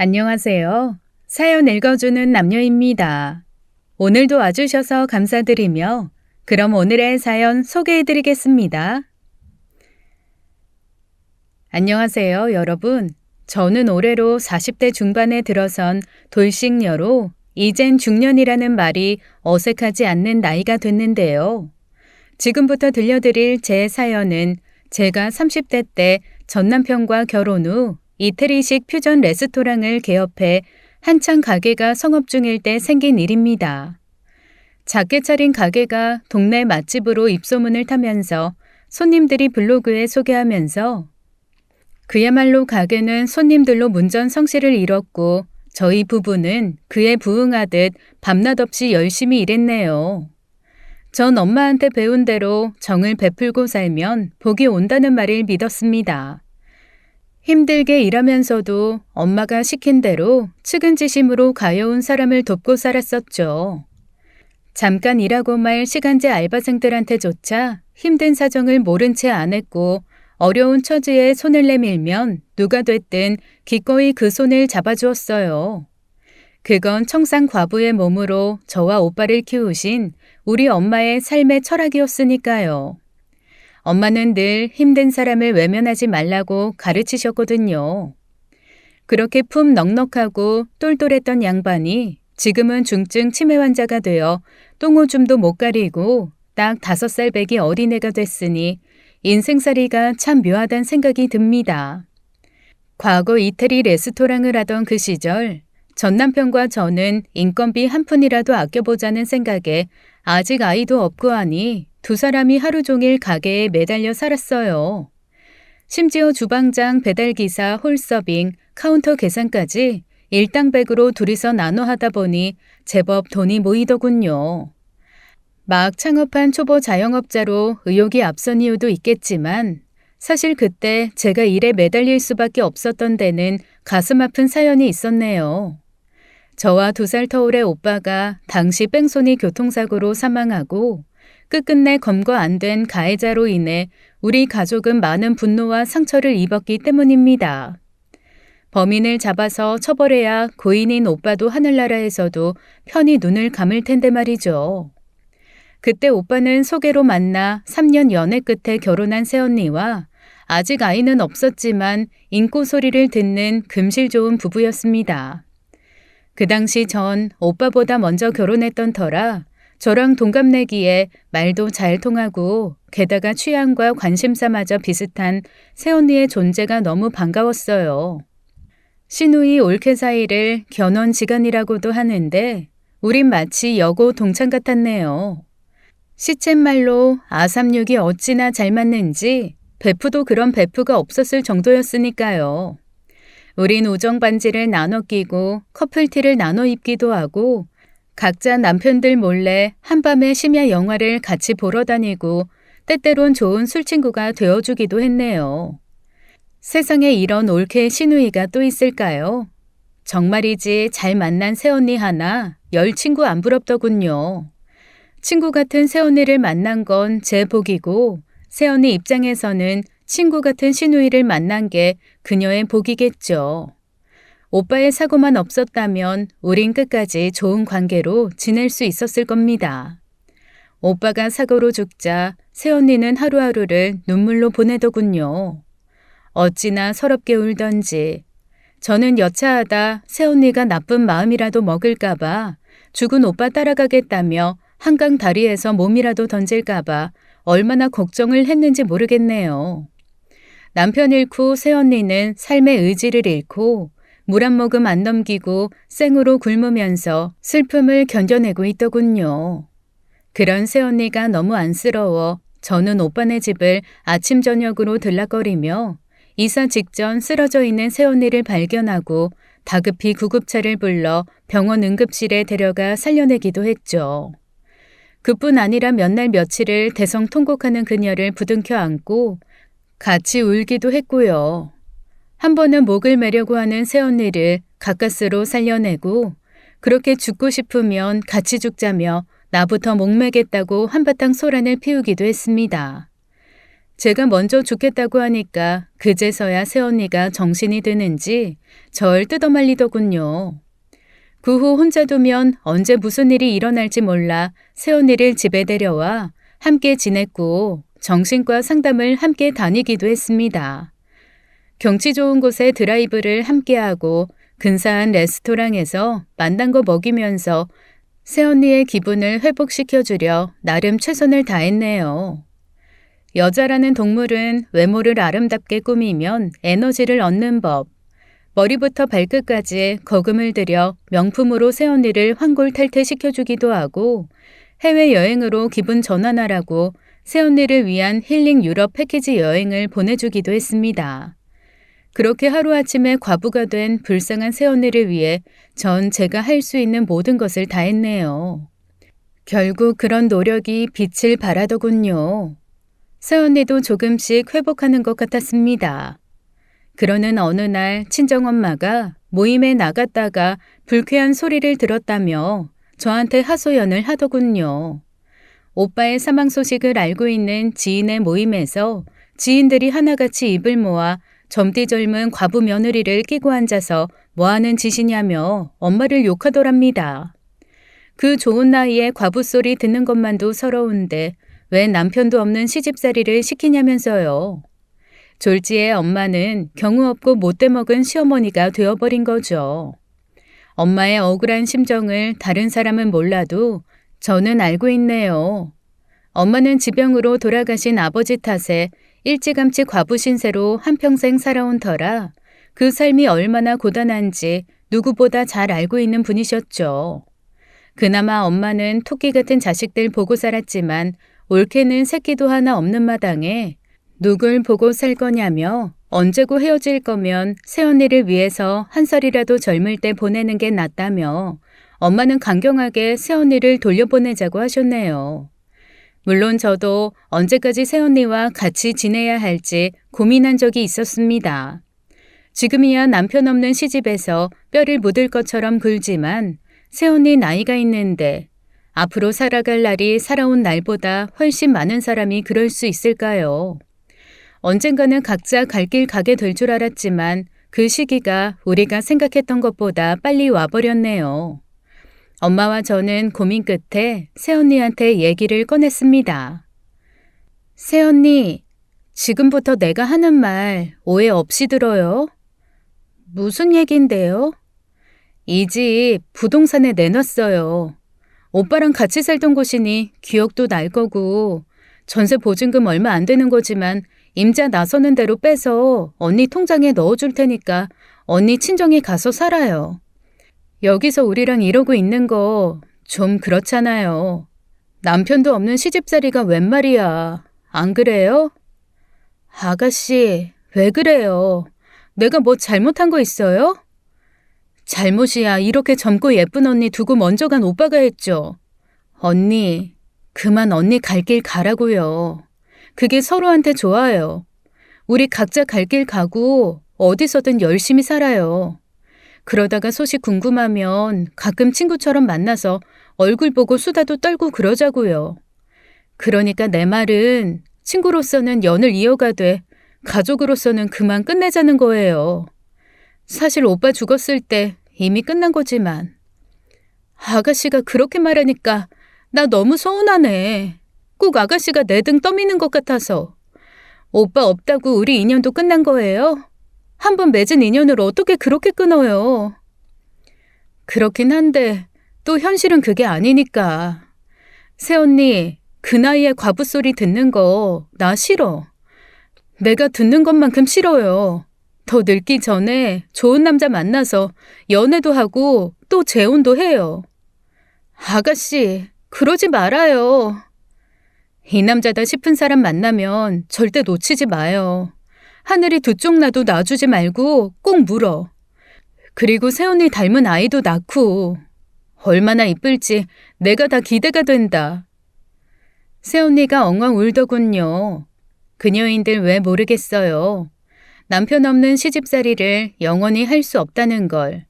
안녕하세요. 사연 읽어주는 남녀입니다. 오늘도 와주셔서 감사드리며 그럼 오늘의 사연 소개해드리겠습니다. 안녕하세요, 여러분. 저는 올해로 40대 중반에 들어선 돌싱녀로 이젠 중년이라는 말이 어색하지 않는 나이가 됐는데요. 지금부터 들려드릴 제 사연은 제가 30대 때 전 남편과 결혼 후 이태리식 퓨전 레스토랑을 개업해 한창 가게가 성업 중일 때 생긴 일입니다. 작게 차린 가게가 동네 맛집으로 입소문을 타면서 손님들이 블로그에 소개하면서 그야말로 가게는 손님들로 문전성시를 이뤘고 저희 부부는 그에 부응하듯 밤낮 없이 열심히 일했네요. 전 엄마한테 배운 대로 정을 베풀고 살면 복이 온다는 말을 믿었습니다. 힘들게 일하면서도 엄마가 시킨 대로 측은지심으로 가여운 사람을 돕고 살았었죠. 잠깐 일하고 말 시간제 알바생들한테조차 힘든 사정을 모른 채 안 했고 어려운 처지에 손을 내밀면 누가 됐든 기꺼이 그 손을 잡아주었어요. 그건 청산 과부의 몸으로 저와 오빠를 키우신 우리 엄마의 삶의 철학이었으니까요. 엄마는 늘 힘든 사람을 외면하지 말라고 가르치셨거든요. 그렇게 품 넉넉하고 똘똘했던 양반이 지금은 중증 치매 환자가 되어 똥오줌도 못 가리고 딱 5살 배기 어린애가 됐으니 인생살이가 참 묘하단 생각이 듭니다. 과거 이태리 레스토랑을 하던 그 시절 전 남편과 저는 인건비 한 푼이라도 아껴보자는 생각에 아직 아이도 없고 하니 두 사람이 하루 종일 가게에 매달려 살았어요. 심지어 주방장, 배달기사, 홀서빙, 카운터 계산까지 일당백으로 둘이서 나눠 하다 보니 제법 돈이 모이더군요. 막 창업한 초보 자영업자로 의욕이 앞선 이유도 있겠지만 사실 그때 제가 일에 매달릴 수밖에 없었던 데는 가슴 아픈 사연이 있었네요. 저와 2살 터울의 오빠가 당시 뺑소니 교통사고로 사망하고 끝끝내 검거 안 된 가해자로 인해 우리 가족은 많은 분노와 상처를 입었기 때문입니다. 범인을 잡아서 처벌해야 고인인 오빠도 하늘나라에서도 편히 눈을 감을 텐데 말이죠. 그때 오빠는 소개로 만나 3년 연애 끝에 결혼한 새언니와 아직 아이는 없었지만 인고 소리를 듣는 금실 좋은 부부였습니다. 그 당시 전 오빠보다 먼저 결혼했던 터라 저랑 동갑내기에 말도 잘 통하고 게다가 취향과 관심사마저 비슷한 새언니의 존재가 너무 반가웠어요. 시누이 올케 사이를 견훤지간이라고도 하는데 우린 마치 여고 동창 같았네요. 시쳇말로 아삼육이 어찌나 잘 맞는지 베프도 그런 베프가 없었을 정도였으니까요. 우린 우정 반지를 나눠 끼고 커플티를 나눠 입기도 하고 각자 남편들 몰래 한밤에 심야 영화를 같이 보러 다니고 때때론 좋은 술친구가 되어주기도 했네요. 세상에 이런 올케 시누이가 또 있을까요? 정말이지 잘 만난 새언니 하나 10친구 안 부럽더군요. 친구 같은 새언니를 만난 건 제 복이고 새언니 입장에서는 친구 같은 시누이를 만난 게 그녀의 복이겠죠. 오빠의 사고만 없었다면 우린 끝까지 좋은 관계로 지낼 수 있었을 겁니다. 오빠가 사고로 죽자 새언니는 하루하루를 눈물로 보내더군요. 어찌나 서럽게 울던지. 저는 여차하다 새언니가 나쁜 마음이라도 먹을까봐 죽은 오빠 따라가겠다며 한강 다리에서 몸이라도 던질까봐 얼마나 걱정을 했는지 모르겠네요. 남편 잃고 새언니는 삶의 의지를 잃고 물 한 모금 안 넘기고 생으로 굶으면서 슬픔을 견뎌내고 있더군요. 그런 새언니가 너무 안쓰러워 저는 오빠네 집을 아침 저녁으로 들락거리며 이사 직전 쓰러져 있는 새언니를 발견하고 다급히 구급차를 불러 병원 응급실에 데려가 살려내기도 했죠. 그뿐 아니라 몇 날 며칠을 대성통곡하는 그녀를 부둥켜 안고 같이 울기도 했고요. 한 번은 목을 매려고 하는 새언니를 가까스로 살려내고 그렇게 죽고 싶으면 같이 죽자며 나부터 목 매겠다고 한바탕 소란을 피우기도 했습니다. 제가 먼저 죽겠다고 하니까 그제서야 새언니가 정신이 드는지 절 뜯어말리더군요. 그 후 혼자 두면 언제 무슨 일이 일어날지 몰라 새언니를 집에 데려와 함께 지냈고 정신과 상담을 함께 다니기도 했습니다. 경치 좋은 곳에 드라이브를 함께하고 근사한 레스토랑에서 만난 거 먹이면서 새언니의 기분을 회복시켜주려 나름 최선을 다했네요. 여자라는 동물은 외모를 아름답게 꾸미면 에너지를 얻는 법. 머리부터 발끝까지 거금을 들여 명품으로 새언니를 환골탈태시켜주기도 하고 해외여행으로 기분 전환하라고 새언니를 위한 힐링 유럽 패키지 여행을 보내주기도 했습니다. 그렇게 하루아침에 과부가 된 불쌍한 새언니를 위해 전 제가 할 수 있는 모든 것을 다 했네요. 결국 그런 노력이 빛을 발하더군요. 새언니도 조금씩 회복하는 것 같았습니다. 그러는 어느 날 친정엄마가 모임에 나갔다가 불쾌한 소리를 들었다며 저한테 하소연을 하더군요. 오빠의 사망 소식을 알고 있는 지인의 모임에서 지인들이 하나같이 입을 모아 젊디 젊은 과부 며느리를 끼고 앉아서 뭐하는 짓이냐며 엄마를 욕하더랍니다. 그 좋은 나이에 과부 소리 듣는 것만도 서러운데 왜 남편도 없는 시집살이를 시키냐면서요. 졸지의 엄마는 경우 없고 못돼 먹은 시어머니가 되어버린 거죠. 엄마의 억울한 심정을 다른 사람은 몰라도 저는 알고 있네요. 엄마는 지병으로 돌아가신 아버지 탓에 일찌감치 과부 신세로 한평생 살아온 터라 그 삶이 얼마나 고단한지 누구보다 잘 알고 있는 분이셨죠. 그나마 엄마는 토끼 같은 자식들 보고 살았지만 올케는 새끼도 하나 없는 마당에 누굴 보고 살 거냐며 언제고 헤어질 거면 새언니를 위해서 한 살이라도 젊을 때 보내는 게 낫다며 엄마는 강경하게 새언니를 돌려보내자고 하셨네요. 물론 저도 언제까지 새언니와 같이 지내야 할지 고민한 적이 있었습니다. 지금이야 남편 없는 시집에서 뼈를 묻을 것처럼 굴지만 새언니 나이가 있는데 앞으로 살아갈 날이 살아온 날보다 훨씬 많은 사람이 그럴 수 있을까요? 언젠가는 각자 갈 길 가게 될 줄 알았지만 그 시기가 우리가 생각했던 것보다 빨리 와버렸네요. 엄마와 저는 고민 끝에 새언니한테 얘기를 꺼냈습니다. 새언니, 지금부터 내가 하는 말 오해 없이 들어요. 무슨 얘긴데요? 이 집 부동산에 내놨어요. 오빠랑 같이 살던 곳이니 기억도 날 거고 전세 보증금 얼마 안 되는 거지만 임자 나서는 대로 빼서 언니 통장에 넣어줄 테니까 언니 친정에 가서 살아요. 여기서 우리랑 이러고 있는 거 좀 그렇잖아요. 남편도 없는 시집살이가 웬 말이야. 안 그래요? 아가씨, 왜 그래요? 내가 뭐 잘못한 거 있어요? 잘못이야. 이렇게 젊고 예쁜 언니 두고 먼저 간 오빠가 했죠. 언니, 그만 언니 갈 길 가라고요. 그게 서로한테 좋아요. 우리 각자 갈 길 가고 어디서든 열심히 살아요. 그러다가 소식 궁금하면 가끔 친구처럼 만나서 얼굴 보고 수다도 떨고 그러자고요. 그러니까 내 말은 친구로서는 연을 이어가되 가족으로서는 그만 끝내자는 거예요. 사실 오빠 죽었을 때 이미 끝난 거지만 아가씨가 그렇게 말하니까 나 너무 서운하네. 꼭 아가씨가 내 등 떠미는 것 같아서. 오빠 없다고 우리 인연도 끝난 거예요? 한번 맺은 인연을 어떻게 그렇게 끊어요? 그렇긴 한데 또 현실은 그게 아니니까. 새언니, 그 나이에 과부 소리 듣는 거 나 싫어. 내가 듣는 것만큼 싫어요. 더 늙기 전에 좋은 남자 만나서 연애도 하고 또 재혼도 해요. 아가씨, 그러지 말아요. 이 남자다 싶은 사람 만나면 절대 놓치지 마요. 하늘이 두 쪽 나도 놔주지 말고 꼭 물어. 그리고 새언니 닮은 아이도 낳고. 얼마나 이쁠지 내가 다 기대가 된다. 새언니가 엉엉 울더군요. 그녀인들 왜 모르겠어요. 남편 없는 시집살이를 영원히 할 수 없다는 걸.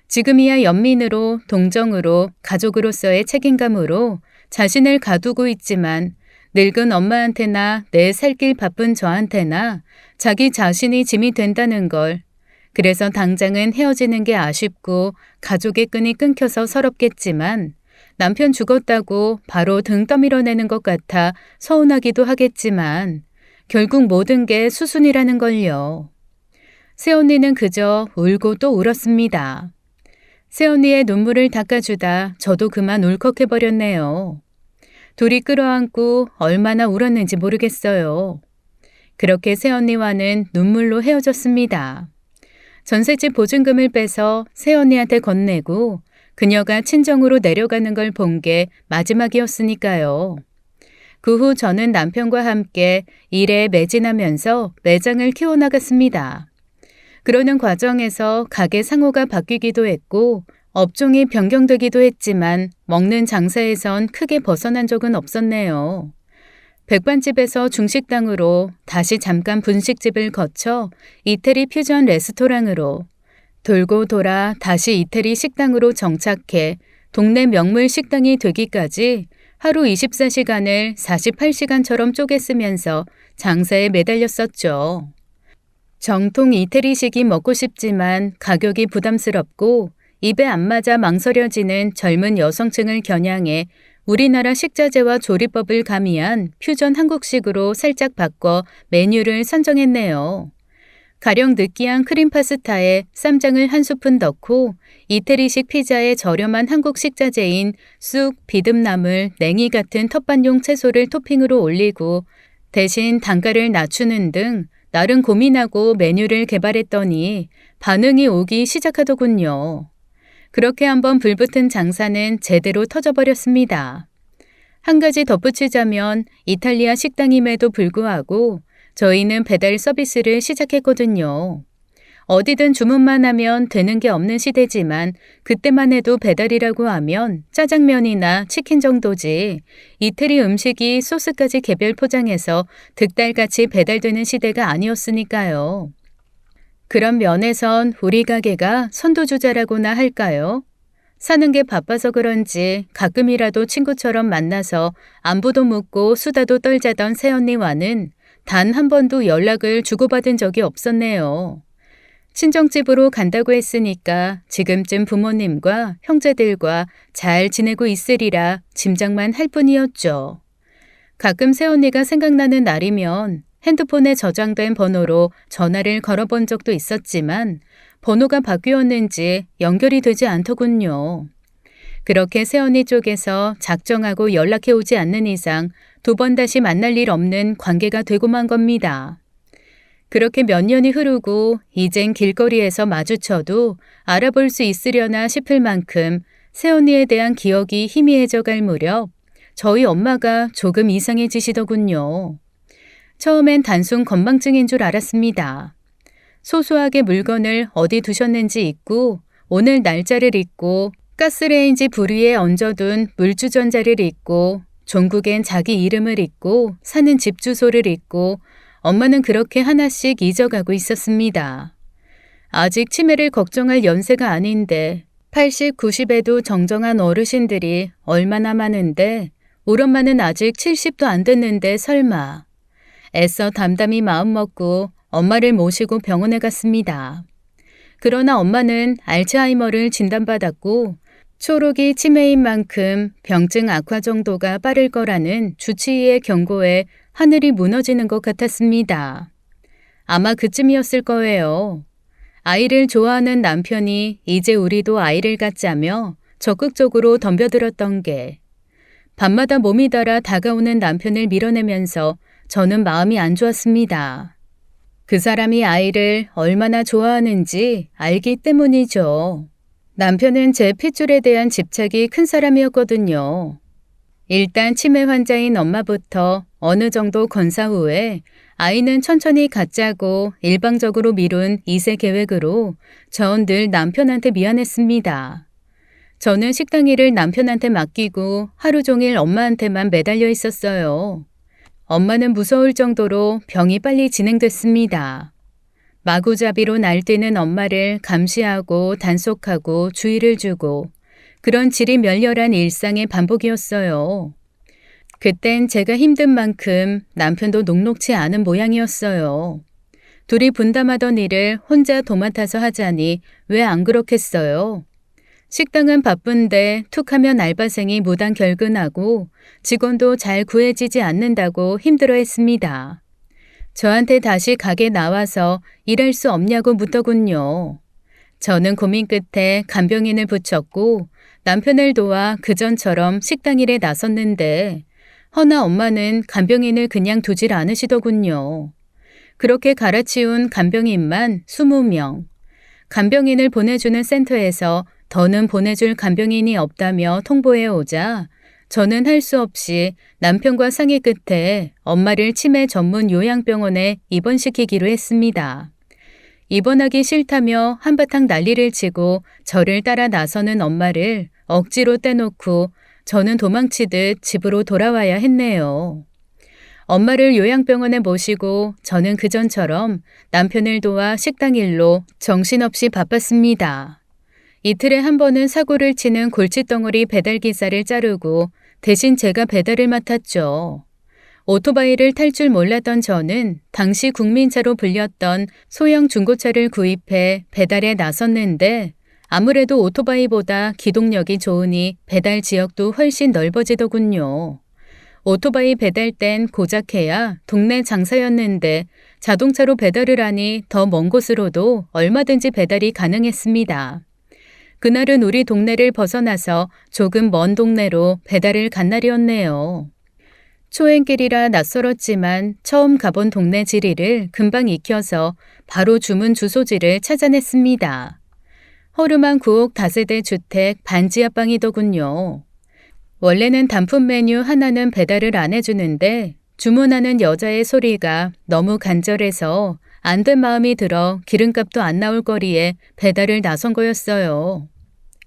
지금이야 연민으로, 동정으로, 가족으로서의 책임감으로 자신을 가두고 있지만 늙은 엄마한테나 내 살 길 바쁜 저한테나 자기 자신이 짐이 된다는 걸. 그래서 당장은 헤어지는 게 아쉽고 가족의 끈이 끊겨서 서럽겠지만 남편 죽었다고 바로 등 떠밀어내는 것 같아 서운하기도 하겠지만 결국 모든 게 수순이라는 걸요. 새언니는 그저 울고 또 울었습니다. 새언니의 눈물을 닦아주다 저도 그만 울컥해버렸네요. 둘이 끌어안고 얼마나 울었는지 모르겠어요. 그렇게 새언니와는 눈물로 헤어졌습니다. 전셋집 보증금을 빼서 새언니한테 건네고 그녀가 친정으로 내려가는 걸 본 게 마지막이었으니까요. 그 후 저는 남편과 함께 일에 매진하면서 매장을 키워나갔습니다. 그러는 과정에서 가게 상호가 바뀌기도 했고 업종이 변경되기도 했지만 먹는 장사에선 크게 벗어난 적은 없었네요. 백반집에서 중식당으로 다시 잠깐 분식집을 거쳐 이태리 퓨전 레스토랑으로 돌고 돌아 다시 이태리 식당으로 정착해 동네 명물 식당이 되기까지 하루 24시간을 48시간처럼 쪼개 쓰면서 장사에 매달렸었죠. 정통 이태리식이 먹고 싶지만 가격이 부담스럽고 입에 안 맞아 망설여지는 젊은 여성층을 겨냥해 우리나라 식자재와 조리법을 가미한 퓨전 한국식으로 살짝 바꿔 메뉴를 선정했네요. 가령 느끼한 크림 파스타에 쌈장을 한 스푼 넣고 이태리식 피자에 저렴한 한국 식자재인 쑥, 비듬나물, 냉이 같은 텃밭용 채소를 토핑으로 올리고 대신 단가를 낮추는 등 나름 고민하고 메뉴를 개발했더니 반응이 오기 시작하더군요. 그렇게 한번 불붙은 장사는 제대로 터져버렸습니다. 한 가지 덧붙이자면 이탈리아 식당임에도 불구하고 저희는 배달 서비스를 시작했거든요. 어디든 주문만 하면 되는 게 없는 시대지만 그때만 해도 배달이라고 하면 짜장면이나 치킨 정도지 이태리 음식이 소스까지 개별 포장해서 득달같이 배달되는 시대가 아니었으니까요. 그런 면에선 우리 가게가 선두주자라고나 할까요? 사는 게 바빠서 그런지 가끔이라도 친구처럼 만나서 안부도 묻고 수다도 떨자던 새언니와는 단 한 번도 연락을 주고받은 적이 없었네요. 친정집으로 간다고 했으니까 지금쯤 부모님과 형제들과 잘 지내고 있으리라 짐작만 할 뿐이었죠. 가끔 새언니가 생각나는 날이면 핸드폰에 저장된 번호로 전화를 걸어본 적도 있었지만 번호가 바뀌었는지 연결이 되지 않더군요. 그렇게 새언니 쪽에서 작정하고 연락해 오지 않는 이상 두 번 다시 만날 일 없는 관계가 되고만 겁니다. 그렇게 몇 년이 흐르고 이젠 길거리에서 마주쳐도 알아볼 수 있으려나 싶을 만큼 새언니에 대한 기억이 희미해져 갈 무렵 저희 엄마가 조금 이상해지시더군요. 처음엔 단순 건망증인 줄 알았습니다. 소소하게 물건을 어디 두셨는지 잊고 오늘 날짜를 잊고 가스레인지 불 위에 얹어둔 물주전자를 잊고 종국엔 자기 이름을 잊고 사는 집 주소를 잊고 엄마는 그렇게 하나씩 잊어가고 있었습니다. 아직 치매를 걱정할 연세가 아닌데 80, 90에도 정정한 어르신들이 얼마나 많은데 우리 엄마는 아직 70도 안 됐는데 설마. 애써 담담히 마음먹고 엄마를 모시고 병원에 갔습니다. 그러나 엄마는 알츠하이머를 진단받았고 초록이 치매인 만큼 병증 악화 정도가 빠를 거라는 주치의의 경고에 하늘이 무너지는 것 같았습니다. 아마 그쯤이었을 거예요. 아이를 좋아하는 남편이 이제 우리도 아이를 갖자며 적극적으로 덤벼들었던 게 밤마다 몸이 달아 다가오는 남편을 밀어내면서 저는 마음이 안 좋았습니다. 그 사람이 아이를 얼마나 좋아하는지 알기 때문이죠. 남편은 제 핏줄에 대한 집착이 큰 사람이었거든요. 일단 치매 환자인 엄마부터 어느 정도 건사 후에 아이는 천천히 갖자고 일방적으로 미룬 2세 계획으로 전 늘 남편한테 미안했습니다. 저는 식당 일을 남편한테 맡기고 하루 종일 엄마한테만 매달려 있었어요. 엄마는 무서울 정도로 병이 빨리 진행됐습니다. 마구잡이로 날뛰는 엄마를 감시하고 단속하고 주의를 주고 그런 질이 멸렬한 일상의 반복이었어요. 그땐 제가 힘든 만큼 남편도 녹록치 않은 모양이었어요. 둘이 분담하던 일을 혼자 도맡아서 하자니 왜 안 그렇겠어요? 식당은 바쁜데 툭하면 알바생이 무단 결근하고 직원도 잘 구해지지 않는다고 힘들어했습니다. 저한테 다시 가게 나와서 일할 수 없냐고 묻더군요. 저는 고민 끝에 간병인을 붙였고 남편을 도와 그전처럼 식당 일에 나섰는데 허나 엄마는 간병인을 그냥 두질 않으시더군요. 그렇게 갈아치운 간병인만 20명. 간병인을 보내주는 센터에서 더는 보내줄 간병인이 없다며 통보해 오자 저는 할 수 없이 남편과 상의 끝에 엄마를 치매 전문 요양병원에 입원시키기로 했습니다. 입원하기 싫다며 한바탕 난리를 치고 저를 따라 나서는 엄마를 억지로 떼놓고 저는 도망치듯 집으로 돌아와야 했네요. 엄마를 요양병원에 모시고 저는 그전처럼 남편을 도와 식당 일로 정신없이 바빴습니다. 이틀에 한 번은 사고를 치는 골칫덩어리 배달기사를 자르고 대신 제가 배달을 맡았죠. 오토바이를 탈 줄 몰랐던 저는 당시 국민차로 불렸던 소형 중고차를 구입해 배달에 나섰는데 아무래도 오토바이보다 기동력이 좋으니 배달 지역도 훨씬 넓어지더군요. 오토바이 배달 땐 고작해야 동네 장사였는데 자동차로 배달을 하니 더 먼 곳으로도 얼마든지 배달이 가능했습니다. 그날은 우리 동네를 벗어나서 조금 먼 동네로 배달을 간 날이었네요. 초행길이라 낯설었지만 처음 가본 동네 지리를 금방 익혀서 바로 주문 주소지를 찾아냈습니다. 허름한 9옥 다세대 주택 반지 앞방이더군요. 원래는 단품 메뉴 하나는 배달을 안 해주는데 주문하는 여자의 소리가 너무 간절해서 안 된 마음이 들어 기름값도 안 나올 거리에 배달을 나선 거였어요.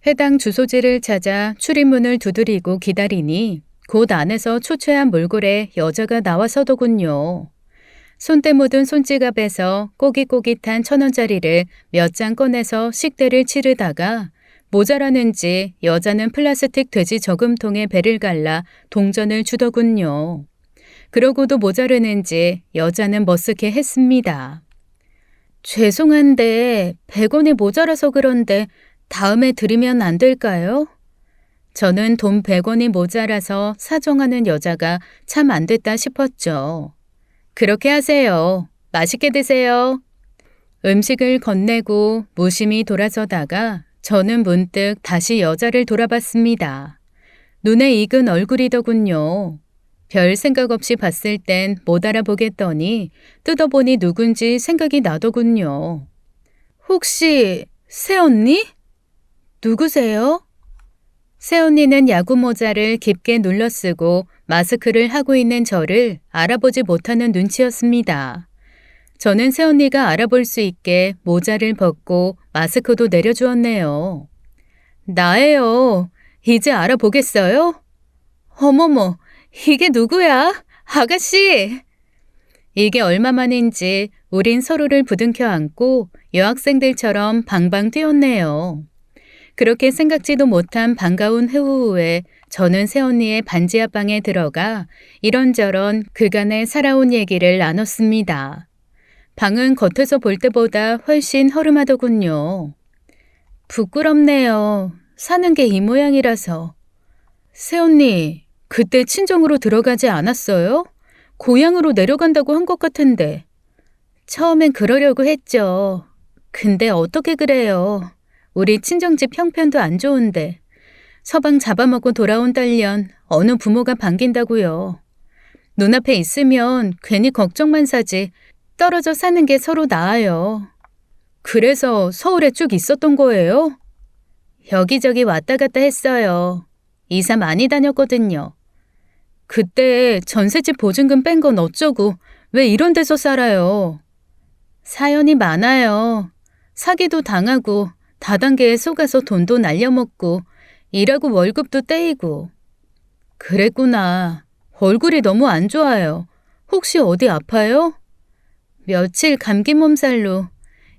해당 주소지를 찾아 출입문을 두드리고 기다리니 곧 안에서 초췌한 몰골에 여자가 나와서더군요. 손때 묻은 손지갑에서 꼬깃꼬깃한 1,000원짜리를 몇 장 꺼내서 식대를 치르다가 모자라는지 여자는 플라스틱 돼지 저금통에 배를 갈라 동전을 주더군요. 그러고도 모자르는지 여자는 머쓱해 했습니다. 죄송한데 100원이 모자라서 그런데 다음에 드리면 안 될까요? 저는 돈 100원이 모자라서 사정하는 여자가 참 안 됐다 싶었죠. 그렇게 하세요. 맛있게 드세요. 음식을 건네고 무심히 돌아서다가 저는 문득 다시 여자를 돌아봤습니다. 눈에 익은 얼굴이더군요. 별 생각 없이 봤을 땐 못 알아보겠더니 뜯어보니 누군지 생각이 나더군요. 혹시 새언니? 누구세요? 새언니는 야구 모자를 깊게 눌러쓰고 마스크를 하고 있는 저를 알아보지 못하는 눈치였습니다. 저는 새언니가 알아볼 수 있게 모자를 벗고 마스크도 내려주었네요. 나예요. 이제 알아보겠어요? 어머머, 이게 누구야? 아가씨! 이게 얼마만인지 우린 서로를 부둥켜 안고 여학생들처럼 방방 뛰었네요. 그렇게 생각지도 못한 반가운 회후 후에 저는 새언니의 반지 앞방에 들어가 이런저런 그간의 살아온 얘기를 나눴습니다. 방은 겉에서 볼 때보다 훨씬 허름하더군요. 부끄럽네요. 사는 게 이 모양이라서. 새언니, 그때 친정으로 들어가지 않았어요? 고향으로 내려간다고 한 것 같은데. 처음엔 그러려고 했죠. 근데 어떻게 그래요. 우리 친정집 형편도 안 좋은데 서방 잡아먹고 돌아온 딸년 어느 부모가 반긴다고요. 눈앞에 있으면 괜히 걱정만 사지 떨어져 사는 게 서로 나아요. 그래서 서울에 쭉 있었던 거예요? 여기저기 왔다 갔다 했어요. 이사 많이 다녔거든요. 그때 전셋집 보증금 뺀 건 어쩌고 왜 이런 데서 살아요? 사연이 많아요. 사기도 당하고 다단계에 속아서 돈도 날려먹고 일하고 월급도 떼이고. 그랬구나. 얼굴이 너무 안 좋아요. 혹시 어디 아파요? 며칠 감기 몸살로.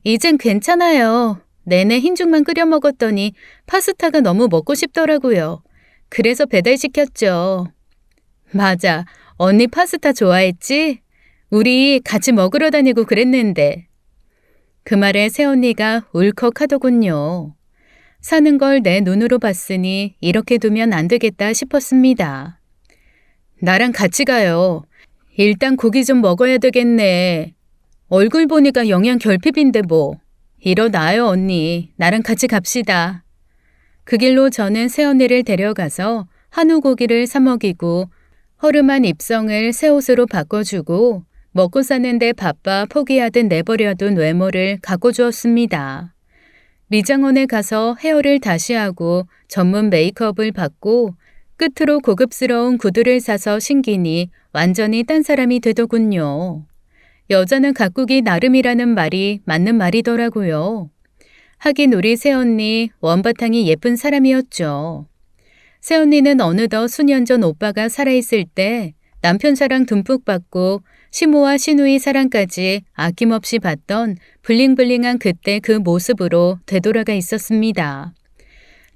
이젠 괜찮아요. 내내 흰죽만 끓여 먹었더니 파스타가 너무 먹고 싶더라고요. 그래서 배달시켰죠. 맞아. 언니 파스타 좋아했지? 우리 같이 먹으러 다니고 그랬는데. 그 말에 새언니가 울컥하더군요. 사는 걸 내 눈으로 봤으니 이렇게 두면 안 되겠다 싶었습니다. 나랑 같이 가요. 일단 고기 좀 먹어야 되겠네. 얼굴 보니까 영양 결핍인데 뭐. 일어나요, 언니. 나랑 같이 갑시다. 그 길로 저는 새언니를 데려가서 한우 고기를 사 먹이고 허름한 입성을 새 옷으로 바꿔주고 먹고 사는데 바빠 포기하듯 내버려둔 외모를 가꿔주었습니다. 미장원에 가서 헤어를 다시 하고 전문 메이크업을 받고 끝으로 고급스러운 구두를 사서 신기니 완전히 딴 사람이 되더군요. 여자는 가꾸기 나름이라는 말이 맞는 말이더라고요. 하긴 우리 새언니 원바탕이 예쁜 사람이었죠. 새언니는 어느덧 수년 전 오빠가 살아있을 때 남편 사랑 듬뿍 받고 시모와 시누이 사랑까지 아낌없이 받던 블링블링한 그때 그 모습으로 되돌아가 있었습니다.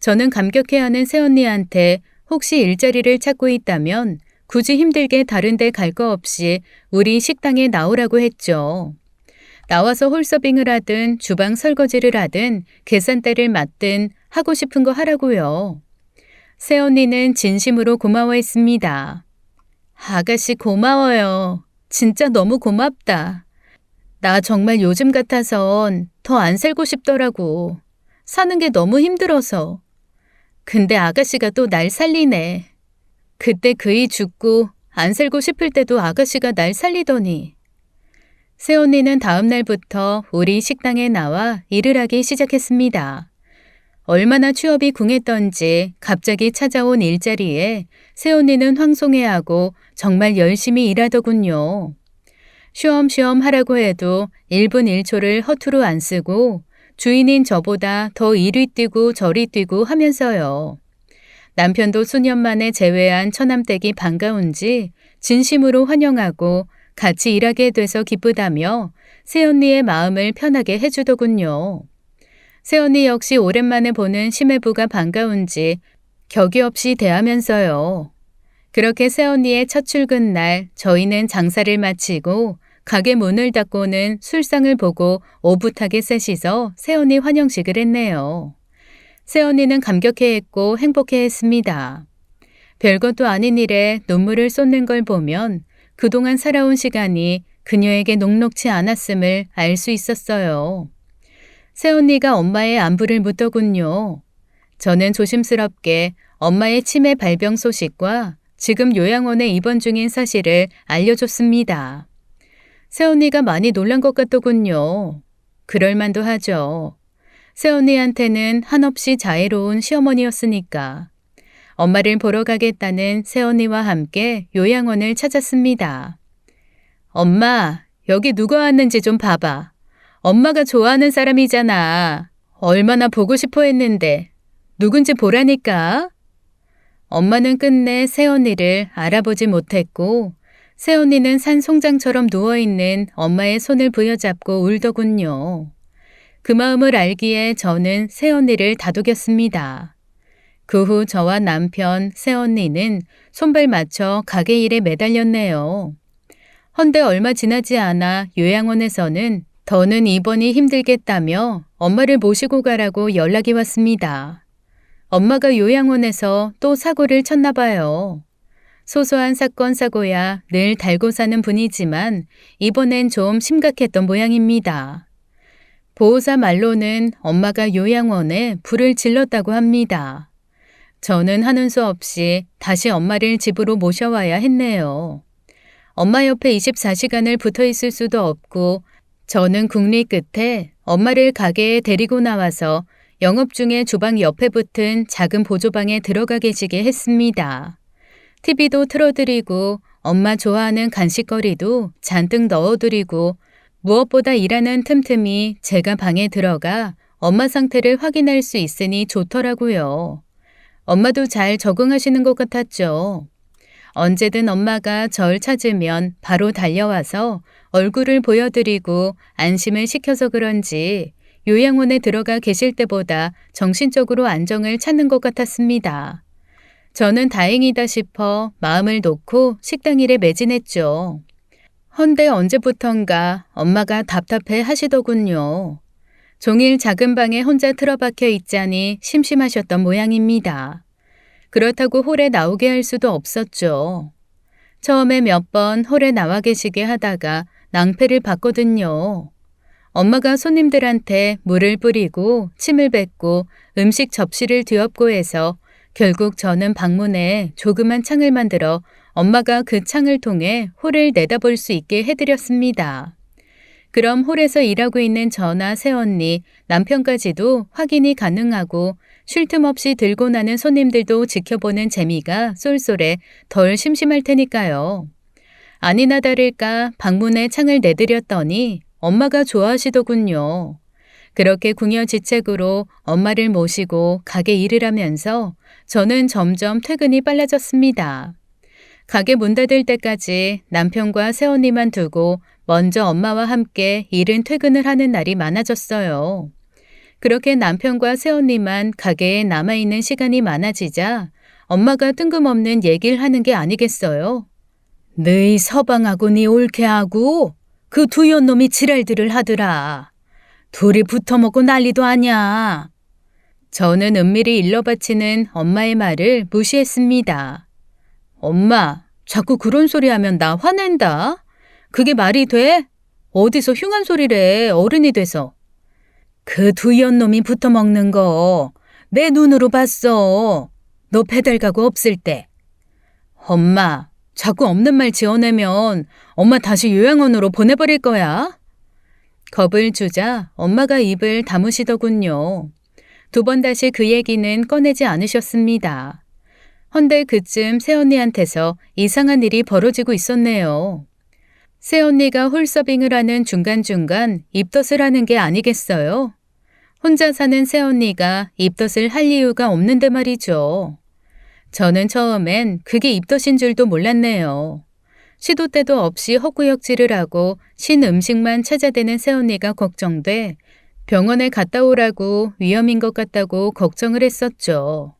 저는 감격해하는 새언니한테 혹시 일자리를 찾고 있다면 굳이 힘들게 다른 데 갈 거 없이 우리 식당에 나오라고 했죠. 나와서 홀서빙을 하든 주방 설거지를 하든 계산대를 맡든 하고 싶은 거 하라고요. 새언니는 진심으로 고마워했습니다. 아가씨 고마워요. 진짜 너무 고맙다. 나 정말 요즘 같아선 더 안 살고 싶더라고. 사는 게 너무 힘들어서. 근데 아가씨가 또 날 살리네. 그때 그이 죽고 안 살고 싶을 때도 아가씨가 날 살리더니. 새언니는 다음 날부터 우리 식당에 나와 일을 하기 시작했습니다. 얼마나 취업이 궁했던지 갑자기 찾아온 일자리에 새언니는 황송해하고 정말 열심히 일하더군요. 쉬엄쉬엄 하라고 해도 1분 1초를 허투루 안 쓰고 주인인 저보다 더 이리 뛰고 저리 뛰고 하면서요. 남편도 수년 만에 재회한 처남댁이 반가운지 진심으로 환영하고 같이 일하게 돼서 기쁘다며 새언니의 마음을 편하게 해주더군요. 새언니 역시 오랜만에 보는 시매부가 반가운지 격이 없이 대하면서요. 그렇게 새언니의 첫 출근 날 저희는 장사를 마치고 가게 문을 닫고는 술상을 보고 오붓하게 셋이서 새언니 환영식을 했네요. 새언니는 감격해했고 행복해했습니다. 별것도 아닌 일에 눈물을 쏟는 걸 보면 그동안 살아온 시간이 그녀에게 녹록지 않았음을 알 수 있었어요. 새언니가 엄마의 안부를 묻더군요. 저는 조심스럽게 엄마의 치매 발병 소식과 지금 요양원에 입원 중인 사실을 알려줬습니다. 새언니가 많이 놀란 것 같더군요. 그럴만도 하죠. 새언니한테는 한없이 자애로운 시어머니였으니까. 엄마를 보러 가겠다는 새언니와 함께 요양원을 찾았습니다. 엄마, 여기 누가 왔는지 좀 봐봐. 엄마가 좋아하는 사람이잖아. 얼마나 보고 싶어 했는데. 누군지 보라니까. 엄마는 끝내 새언니를 알아보지 못했고 새언니는 산송장처럼 누워있는 엄마의 손을 부여잡고 울더군요. 그 마음을 알기에 저는 새언니를 다독였습니다. 그 후 저와 남편, 새언니는 손발 맞춰 가게 일에 매달렸네요. 헌데 얼마 지나지 않아 요양원에서는 더는 입원이 힘들겠다며 엄마를 모시고 가라고 연락이 왔습니다. 엄마가 요양원에서 또 사고를 쳤나 봐요. 소소한 사건 사고야 늘 달고 사는 분이지만 이번엔 좀 심각했던 모양입니다. 보호사 말로는 엄마가 요양원에 불을 질렀다고 합니다. 저는 하는 수 없이 다시 엄마를 집으로 모셔와야 했네요. 엄마 옆에 24시간을 붙어 있을 수도 없고 저는 국리 끝에 엄마를 가게에 데리고 나와서 영업 중에 주방 옆에 붙은 작은 보조방에 들어가 계시게 했습니다. TV도 틀어드리고 엄마 좋아하는 간식거리도 잔뜩 넣어드리고 무엇보다 일하는 틈틈이 제가 방에 들어가 엄마 상태를 확인할 수 있으니 좋더라고요. 엄마도 잘 적응하시는 것 같았죠. 언제든 엄마가 절 찾으면 바로 달려와서 얼굴을 보여드리고 안심을 시켜서 그런지 요양원에 들어가 계실 때보다 정신적으로 안정을 찾는 것 같았습니다. 저는 다행이다 싶어 마음을 놓고 식당 일에 매진했죠. 헌데 언제부턴가 엄마가 답답해 하시더군요. 종일 작은 방에 혼자 틀어박혀 있자니 심심하셨던 모양입니다. 그렇다고 홀에 나오게 할 수도 없었죠. 처음에 몇 번 홀에 나와 계시게 하다가 낭패를 봤거든요. 엄마가 손님들한테 물을 뿌리고 침을 뱉고 음식 접시를 뒤엎고 해서 결국 저는 방문에 조그만 창을 만들어 엄마가 그 창을 통해 홀을 내다볼 수 있게 해드렸습니다. 그럼 홀에서 일하고 있는 저나 새언니, 남편까지도 확인이 가능하고 쉴 틈 없이 들고 나는 손님들도 지켜보는 재미가 쏠쏠해 덜 심심할 테니까요. 아니나 다를까 방문에 창을 내드렸더니 엄마가 좋아하시더군요. 그렇게 궁여지책으로 엄마를 모시고 가게 일을 하면서 저는 점점 퇴근이 빨라졌습니다. 가게 문 닫을 때까지 남편과 새언니만 두고 먼저 엄마와 함께 이른 퇴근을 하는 날이 많아졌어요. 그렇게 남편과 새언니만 가게에 남아있는 시간이 많아지자 엄마가 뜬금없는 얘기를 하는 게 아니겠어요? 너희 서방하고 네 올케하고 그 두 연놈이 지랄들을 하더라. 둘이 붙어먹고 난리도 아냐. 저는 은밀히 일러바치는 엄마의 말을 무시했습니다. 엄마, 자꾸 그런 소리 하면 나 화낸다. 그게 말이 돼? 어디서 흉한 소리래, 어른이 돼서. 그 두 연놈이 붙어먹는 거 내 눈으로 봤어. 너 배달 가고 없을 때. 엄마, 자꾸 없는 말 지어내면 엄마 다시 요양원으로 보내버릴 거야. 겁을 주자 엄마가 입을 다무시더군요. 두 번 다시 그 얘기는 꺼내지 않으셨습니다. 헌데 그쯤 새언니한테서 이상한 일이 벌어지고 있었네요. 새언니가 홀서빙을 하는 중간중간 입덧을 하는 게 아니겠어요? 혼자 사는 새언니가 입덧을 할 이유가 없는데 말이죠. 저는 처음엔 그게 입덧인 줄도 몰랐네요. 시도 때도 없이 헛구역질을 하고 신 음식만 찾아대는 새언니가 걱정돼 병원에 갔다 오라고 위험인 것 같다고 걱정을 했었죠.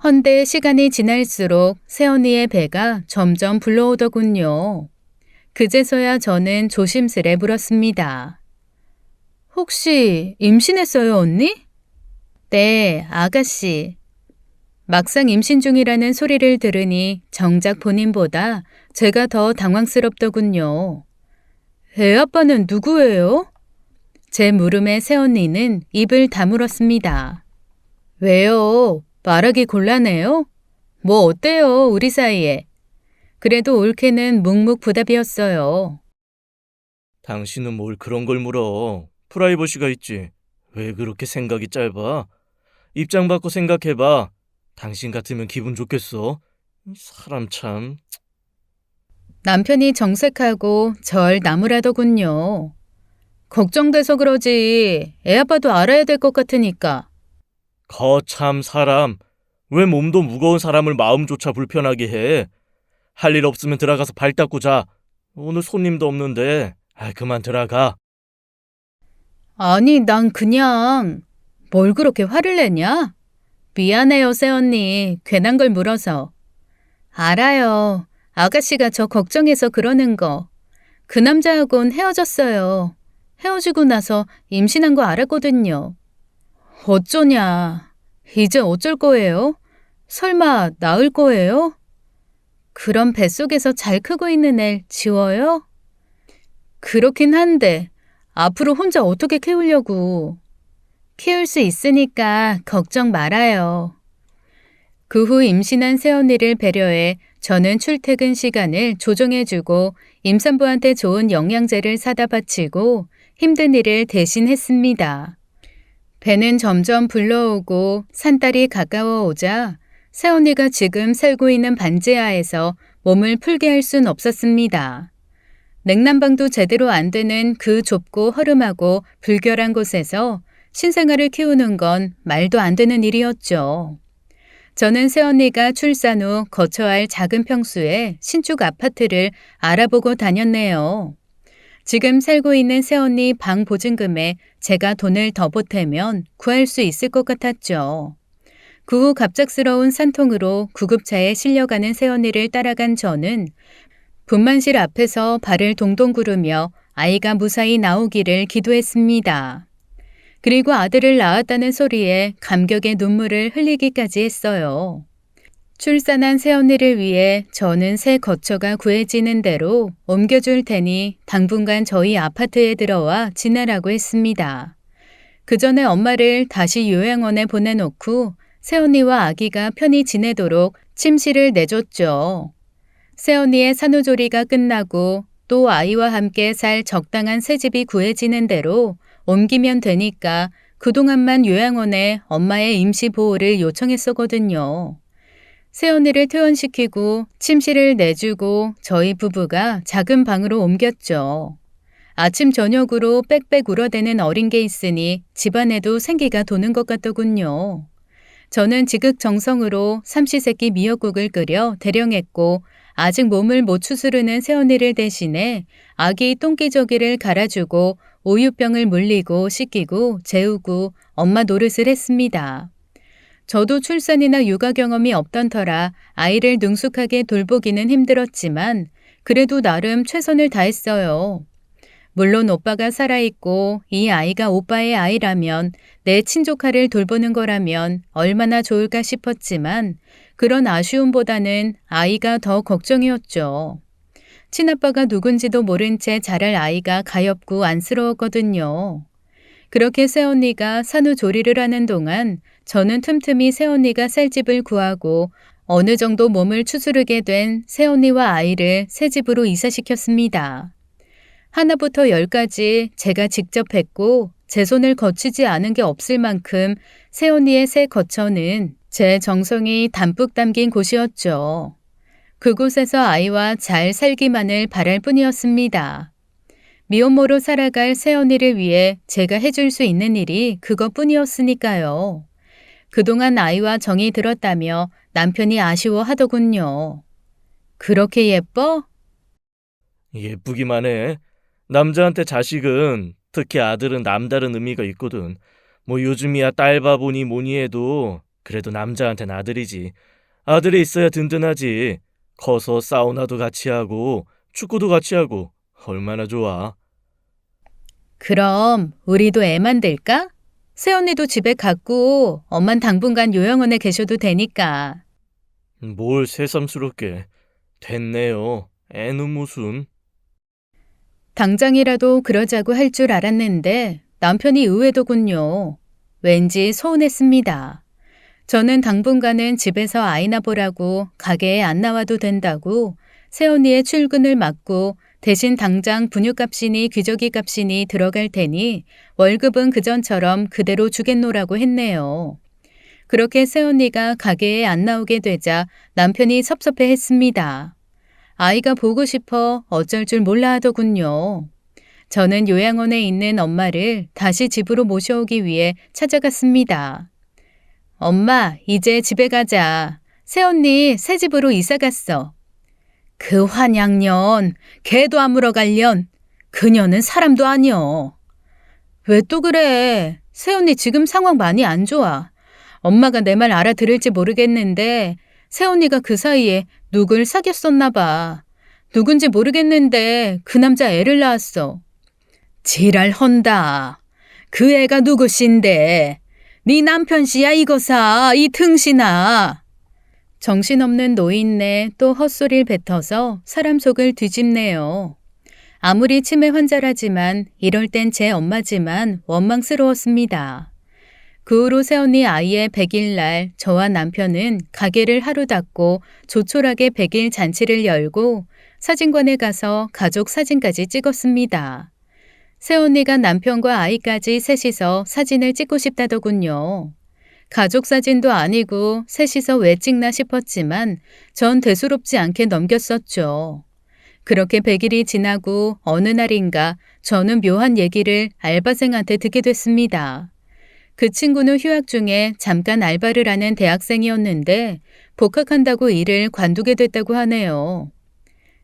헌데 시간이 지날수록 새언니의 배가 점점 불러오더군요. 그제서야 저는 조심스레 물었습니다. 혹시 임신했어요, 언니? 네, 아가씨. 막상 임신 중이라는 소리를 들으니 정작 본인보다 제가 더 당황스럽더군요. 애 아빠는 누구예요? 제 물음에 새언니는 입을 다물었습니다. 왜요? 말하기 곤란해요? 뭐 어때요, 우리 사이에? 그래도 올케는 묵묵부답이었어요. 당신은 뭘 그런 걸 물어. 프라이버시가 있지. 왜 그렇게 생각이 짧아? 입장 바꿔 생각해봐. 당신 같으면 기분 좋겠어? 사람 참. 남편이 정색하고 절 나무라더군요. 걱정돼서 그러지. 애 아빠도 알아야 될 것 같으니까. 거참 사람. 왜 몸도 무거운 사람을 마음조차 불편하게 해? 할 일 없으면 들어가서 발 닦고 자. 오늘 손님도 없는데. 그만 들어가. 아니, 난 그냥 뭘 그렇게 화를 내냐? 미안해요, 새언니. 괜한 걸 물어서. 알아요. 아가씨가 저 걱정해서 그러는 거. 그 남자하고는 헤어졌어요. 헤어지고 나서 임신한 거 알았거든요. 어쩌냐. 이제 어쩔 거예요? 설마 낳을 거예요? 그럼 뱃속에서 잘 크고 있는 애 지워요? 그렇긴 한데 앞으로 혼자 어떻게 키우려고. 키울 수 있으니까 걱정 말아요. 그 후 임신한 새언니를 배려해 저는 출퇴근 시간을 조정해주고 임산부한테 좋은 영양제를 사다 바치고 힘든 일을 대신 했습니다. 배는 점점 불러오고 산딸이 가까워오자 새언니가 지금 살고 있는 반지하에서 몸을 풀게 할 순 없었습니다. 냉난방도 제대로 안 되는 그 좁고 허름하고 불결한 곳에서 신생아를 키우는 건 말도 안 되는 일이었죠. 저는 새언니가 출산 후 거처할 할 작은 평수의 신축 아파트를 알아보고 다녔네요. 지금 살고 있는 새언니 방 보증금에 제가 돈을 더 보태면 구할 수 있을 것 같았죠. 그 후 갑작스러운 산통으로 구급차에 실려가는 새언니를 따라간 저는 분만실 앞에서 발을 동동 구르며 아이가 무사히 나오기를 기도했습니다. 그리고 아들을 낳았다는 소리에 감격의 눈물을 흘리기까지 했어요. 출산한 새언니를 위해 저는 새 거처가 구해지는 대로 옮겨줄 테니 당분간 저희 아파트에 들어와 지내라고 했습니다. 그 전에 엄마를 다시 요양원에 보내놓고 새언니와 아기가 편히 지내도록 침실을 내줬죠. 새언니의 산후조리가 끝나고 또 아이와 함께 살 적당한 새 집이 구해지는 대로 옮기면 되니까 그동안만 요양원에 엄마의 임시 보호를 요청했었거든요. 새언니를 퇴원시키고 침실을 내주고 저희 부부가 작은 방으로 옮겼죠. 아침 저녁으로 빽빽 울어대는 어린 게 있으니 집안에도 생기가 도는 것 같더군요. 저는 지극정성으로 삼시세끼 미역국을 끓여 대령했고 아직 몸을 못 추스르는 새언니를 대신해 아기 똥기저귀를 갈아주고 우유병을 물리고 씻기고 재우고 엄마 노릇을 했습니다. 저도 출산이나 육아 경험이 없던 터라 아이를 능숙하게 돌보기는 힘들었지만 그래도 나름 최선을 다했어요. 물론 오빠가 살아있고 이 아이가 오빠의 아이라면 내 친조카를 돌보는 거라면 얼마나 좋을까 싶었지만 그런 아쉬움보다는 아이가 더 걱정이었죠. 친아빠가 누군지도 모른 채 자랄 아이가 가엾고 안쓰러웠거든요. 그렇게 새언니가 산후조리를 하는 동안 저는 틈틈이 새언니가 살 집을 구하고 어느 정도 몸을 추스르게 된 새언니와 아이를 새 집으로 이사시켰습니다. 하나부터 10까지 제가 직접 했고 제 손을 거치지 않은 게 없을 만큼 새언니의 새 거처는 제 정성이 담뿍 담긴 곳이었죠. 그곳에서 아이와 잘 살기만을 바랄 뿐이었습니다. 미혼모로 살아갈 새언니를 위해 제가 해줄 수 있는 일이 그것뿐이었으니까요. 그동안 아이와 정이 들었다며 남편이 아쉬워하더군요. 그렇게 예뻐? 예쁘기만 해. 남자한테 자식은, 특히 아들은 남다른 의미가 있거든. 뭐 요즘이야 딸바보니 뭐니 해도 그래도 남자한텐 아들이지. 아들이 있어야 든든하지. 커서 사우나도 같이 하고 축구도 같이 하고 얼마나 좋아. 그럼 우리도 애 만들까? 새언니도 집에 갔고 엄만 당분간 요양원에 계셔도 되니까. 뭘 새삼스럽게. 됐네요. 애는 무슨. 당장이라도 그러자고 할 줄 알았는데 남편이 의외더군요. 왠지 서운했습니다. 저는 당분간은 집에서 아이나 보라고 가게에 안 나와도 된다고 새언니의 출근을 막고 대신 당장 분유값이니 귀저귀값이니 들어갈 테니 월급은 그전처럼 그대로 주겠노라고 했네요. 그렇게 새언니가 가게에 안 나오게 되자 남편이 섭섭해했습니다. 아이가 보고 싶어 어쩔 줄 몰라 하더군요. 저는 요양원에 있는 엄마를 다시 집으로 모셔오기 위해 찾아갔습니다. 엄마, 이제 집에 가자. 새언니 새 집으로 이사 갔어. 그 환양년, 개도 안 물어갈련. 그녀는 사람도 아니여. 왜 또 그래? 새언니 지금 상황 많이 안 좋아. 엄마가 내 말 알아들을지 모르겠는데 새언니가 그 사이에 누굴 사귀었었나 봐. 누군지 모르겠는데 그 남자 애를 낳았어. 지랄 헌다. 그 애가 누구신데? 네 남편씨야 이거사, 이 등신아. 정신없는 노인네 또 헛소리를 뱉어서 사람 속을 뒤집네요. 아무리 치매 환자라지만 이럴 땐 제 엄마지만 원망스러웠습니다. 그 후로 새언니 아이의 100일 날 저와 남편은 가게를 하루 닫고 조촐하게 100일 잔치를 열고 사진관에 가서 가족 사진까지 찍었습니다. 새언니가 남편과 아이까지 셋이서 사진을 찍고 싶다더군요. 가족 사진도 아니고 셋이서 왜 찍나 싶었지만 전 대수롭지 않게 넘겼었죠. 그렇게 100일이 지나고 어느 날인가 저는 묘한 얘기를 알바생한테 듣게 됐습니다. 그 친구는 휴학 중에 잠깐 알바를 하는 대학생이었는데 복학한다고 일을 관두게 됐다고 하네요.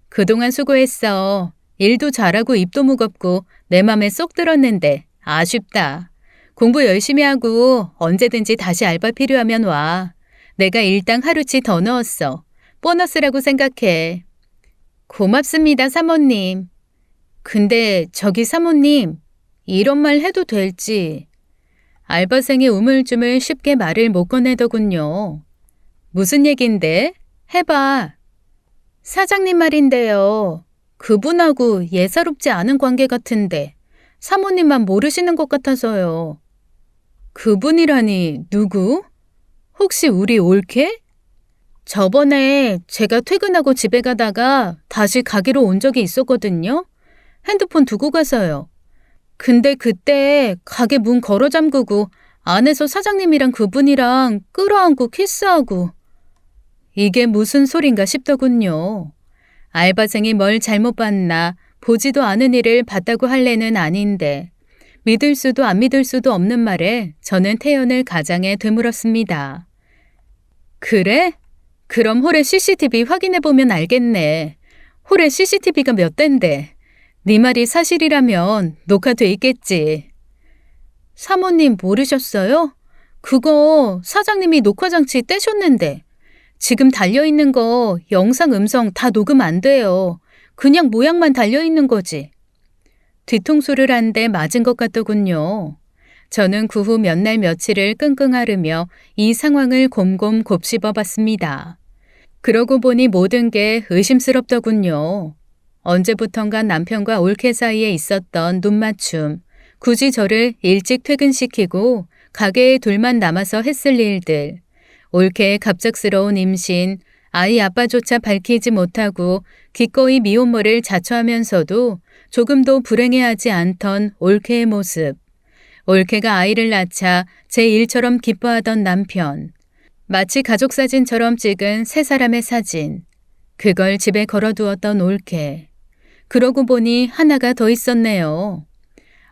그동안 수고했어. 일도 잘하고 입도 무겁고 내 맘에 쏙 들었는데 아쉽다. 공부 열심히 하고 언제든지 다시 알바 필요하면 와. 내가 일당 하루치 더 넣었어. 보너스라고 생각해. 고맙습니다, 사모님. 근데 저기 사모님, 이런 말 해도 될지. 알바생이 우물쭈물 쉽게 말을 못 꺼내더군요. 무슨 얘긴데? 해봐. 사장님 말인데요. 그분하고 예사롭지 않은 관계 같은데 사모님만 모르시는 것 같아서요. 그분이라니 누구? 혹시 우리 올케? 저번에 제가 퇴근하고 집에 가다가 다시 가게로 온 적이 있었거든요. 핸드폰 두고 가서요. 근데 그때 가게 문 걸어 잠그고 안에서 사장님이랑 그분이랑 끌어안고 키스하고 이게 무슨 소린가 싶더군요. 알바생이 뭘 잘못 봤나 보지도 않은 일을 봤다고 할 애는 아닌데 믿을 수도 안 믿을 수도 없는 말에 저는 태연을 가장에 되물었습니다. 그래? 그럼 홀의 CCTV 확인해보면 알겠네. 홀의 CCTV가 몇 대인데 네 말이 사실이라면 녹화돼 있겠지. 사모님 모르셨어요? 그거 사장님이 녹화장치 떼셨는데 지금 달려있는 거 영상 음성 다 녹음 안 돼요. 그냥 모양만 달려있는 거지. 뒤통수를 한 대 맞은 것 같더군요. 저는 그 후 몇 날 며칠을 끙끙 앓으며 이 상황을 곰곰 곱씹어 봤습니다. 그러고 보니 모든 게 의심스럽더군요. 언제부턴가 남편과 올케 사이에 있었던 눈맞춤, 굳이 저를 일찍 퇴근시키고 가게에 둘만 남아서 했을 일들, 올케의 갑작스러운 임신, 아이 아빠조차 밝히지 못하고 기꺼이 미혼모를 자처하면서도 조금도 불행해하지 않던 올케의 모습, 올케가 아이를 낳자 제 일처럼 기뻐하던 남편, 마치 가족사진처럼 찍은 세 사람의 사진, 그걸 집에 걸어두었던 올케. 그러고 보니 하나가 더 있었네요.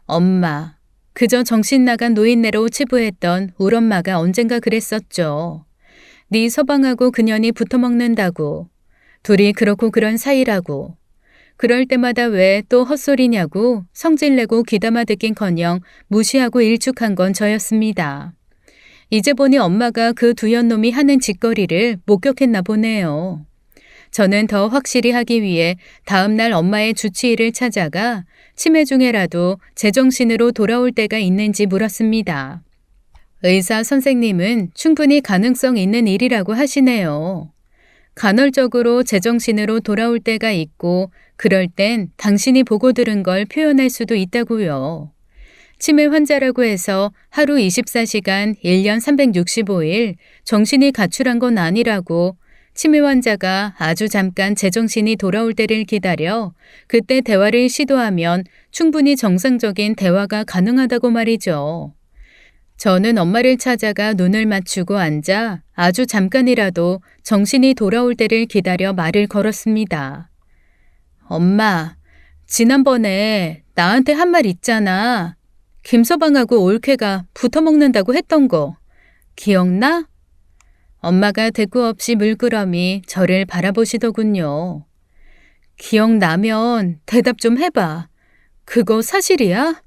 엄마, 그저 정신 나간 노인네로 치부했던 울엄마가 언젠가 그랬었죠. 네 서방하고 그년이 붙어먹는다고. 둘이 그렇고 그런 사이라고. 그럴 때마다 왜 또 헛소리냐고 성질내고 귀담아 듣긴커녕 무시하고 일축한 건 저였습니다. 이제 보니 엄마가 그 두 연놈이 하는 짓거리를 목격했나 보네요. 저는 더 확실히 하기 위해 다음 날 엄마의 주치의를 찾아가 치매 중에라도 제정신으로 돌아올 때가 있는지 물었습니다. 의사 선생님은 충분히 가능성 있는 일이라고 하시네요. 간헐적으로 제정신으로 돌아올 때가 있고 그럴 땐 당신이 보고 들은 걸 표현할 수도 있다고요. 치매 환자라고 해서 하루 24시간 1년 365일 정신이 가출한 건 아니라고 치매 환자가 아주 잠깐 제정신이 돌아올 때를 기다려 그때 대화를 시도하면 충분히 정상적인 대화가 가능하다고 말이죠. 저는 엄마를 찾아가 눈을 맞추고 앉아 아주 잠깐이라도 정신이 돌아올 때를 기다려 말을 걸었습니다. 엄마, 지난번에 나한테 한 말 있잖아. 김서방하고 올케가 붙어먹는다고 했던 거. 기억나? 엄마가 대꾸 없이 물끄러미 저를 바라보시더군요. 기억나면 대답 좀 해봐. 그거 사실이야?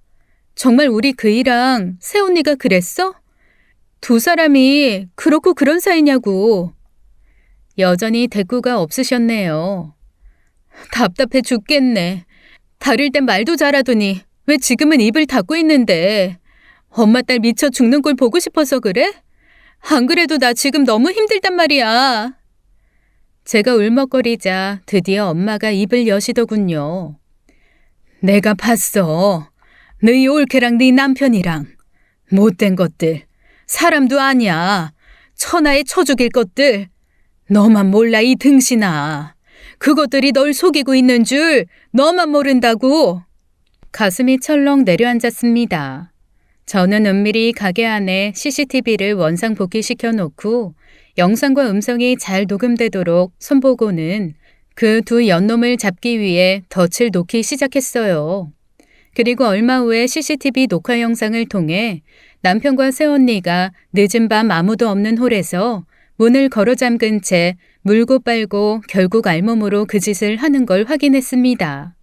정말 우리 그이랑 새언니가 그랬어? 두 사람이 그렇고 그런 사이냐고. 여전히 대꾸가 없으셨네요. 답답해 죽겠네. 다를 땐 말도 잘하더니 왜 지금은 입을 닫고 있는데. 엄마 딸 미쳐 죽는 꼴 보고 싶어서 그래? 안 그래도 나 지금 너무 힘들단 말이야. 제가 울먹거리자 드디어 엄마가 입을 여시더군요. 내가 봤어. 너희 올케랑 네 남편이랑. 못된 것들. 사람도 아니야. 천하에 쳐 죽일 것들. 너만 몰라 이 등신아. 그것들이 널 속이고 있는 줄 너만 모른다고. 가슴이 철렁 내려앉았습니다. 저는 은밀히 가게 안에 CCTV를 원상 복귀시켜 놓고 영상과 음성이 잘 녹음되도록 손보고는 그 두 연놈을 잡기 위해 덫을 놓기 시작했어요. 그리고 얼마 후에 CCTV 녹화 영상을 통해 남편과 새언니가 늦은 밤 아무도 없는 홀에서 문을 걸어 잠근 채 물고 빨고 결국 알몸으로 그 짓을 하는 걸 확인했습니다.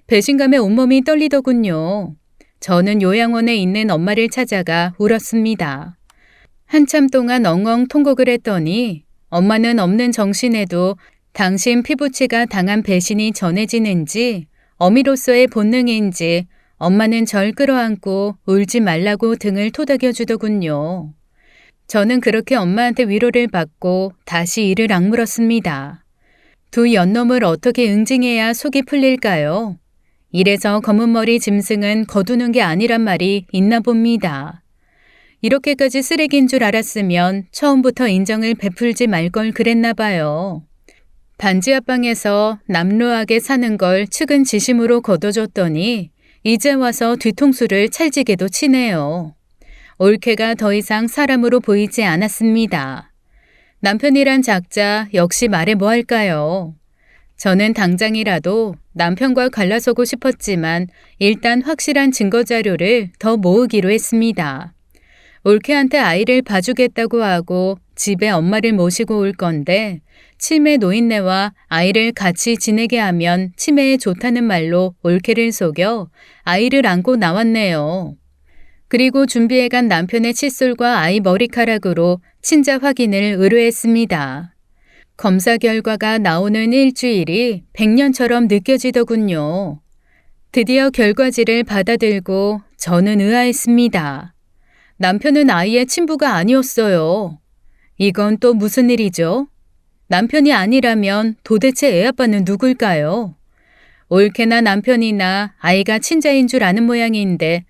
배신감에 온몸이 떨리더군요. 저는 요양원에 있는 엄마를 찾아가 울었습니다. 한참 동안 엉엉 통곡을 했더니 엄마는 없는 정신에도 당신 피부치가 당한 배신이 전해지는지 어미로서의 본능인지 엄마는 절 끌어안고 울지 말라고 등을 토닥여 주더군요. 저는 그렇게 엄마한테 위로를 받고 다시 이를 악물었습니다. 두 연놈을 어떻게 응징해야 속이 풀릴까요? 이래서 검은머리 짐승은 거두는 게 아니란 말이 있나 봅니다. 이렇게까지 쓰레기인 줄 알았으면 처음부터 인정을 베풀지 말 걸 그랬나 봐요. 반지 합방에서 남루하게 사는 걸 측은지심으로 거둬줬더니 이제 와서 뒤통수를 찰지게도 치네요. 올케가 더 이상 사람으로 보이지 않았습니다. 남편이란 작자 역시 말해 뭐 할까요? 저는 당장이라도 남편과 갈라서고 싶었지만 일단 확실한 증거 자료를 더 모으기로 했습니다. 올케한테 아이를 봐주겠다고 하고 집에 엄마를 모시고 올 건데 치매 노인네와 아이를 같이 지내게 하면 치매에 좋다는 말로 올케를 속여 아이를 안고 나왔네요. 그리고 준비해간 남편의 칫솔과 아이 머리카락으로 친자 확인을 의뢰했습니다. 검사 결과가 나오는 일주일이 100년처럼 느껴지더군요. 드디어 결과지를 받아들고 저는 의아했습니다. 남편은 아이의 친부가 아니었어요. 이건 또 무슨 일이죠? 남편이 아니라면 도대체 애 아빠는 누굴까요? 올케나 남편이나 아이가 친자인 줄 아는 모양인데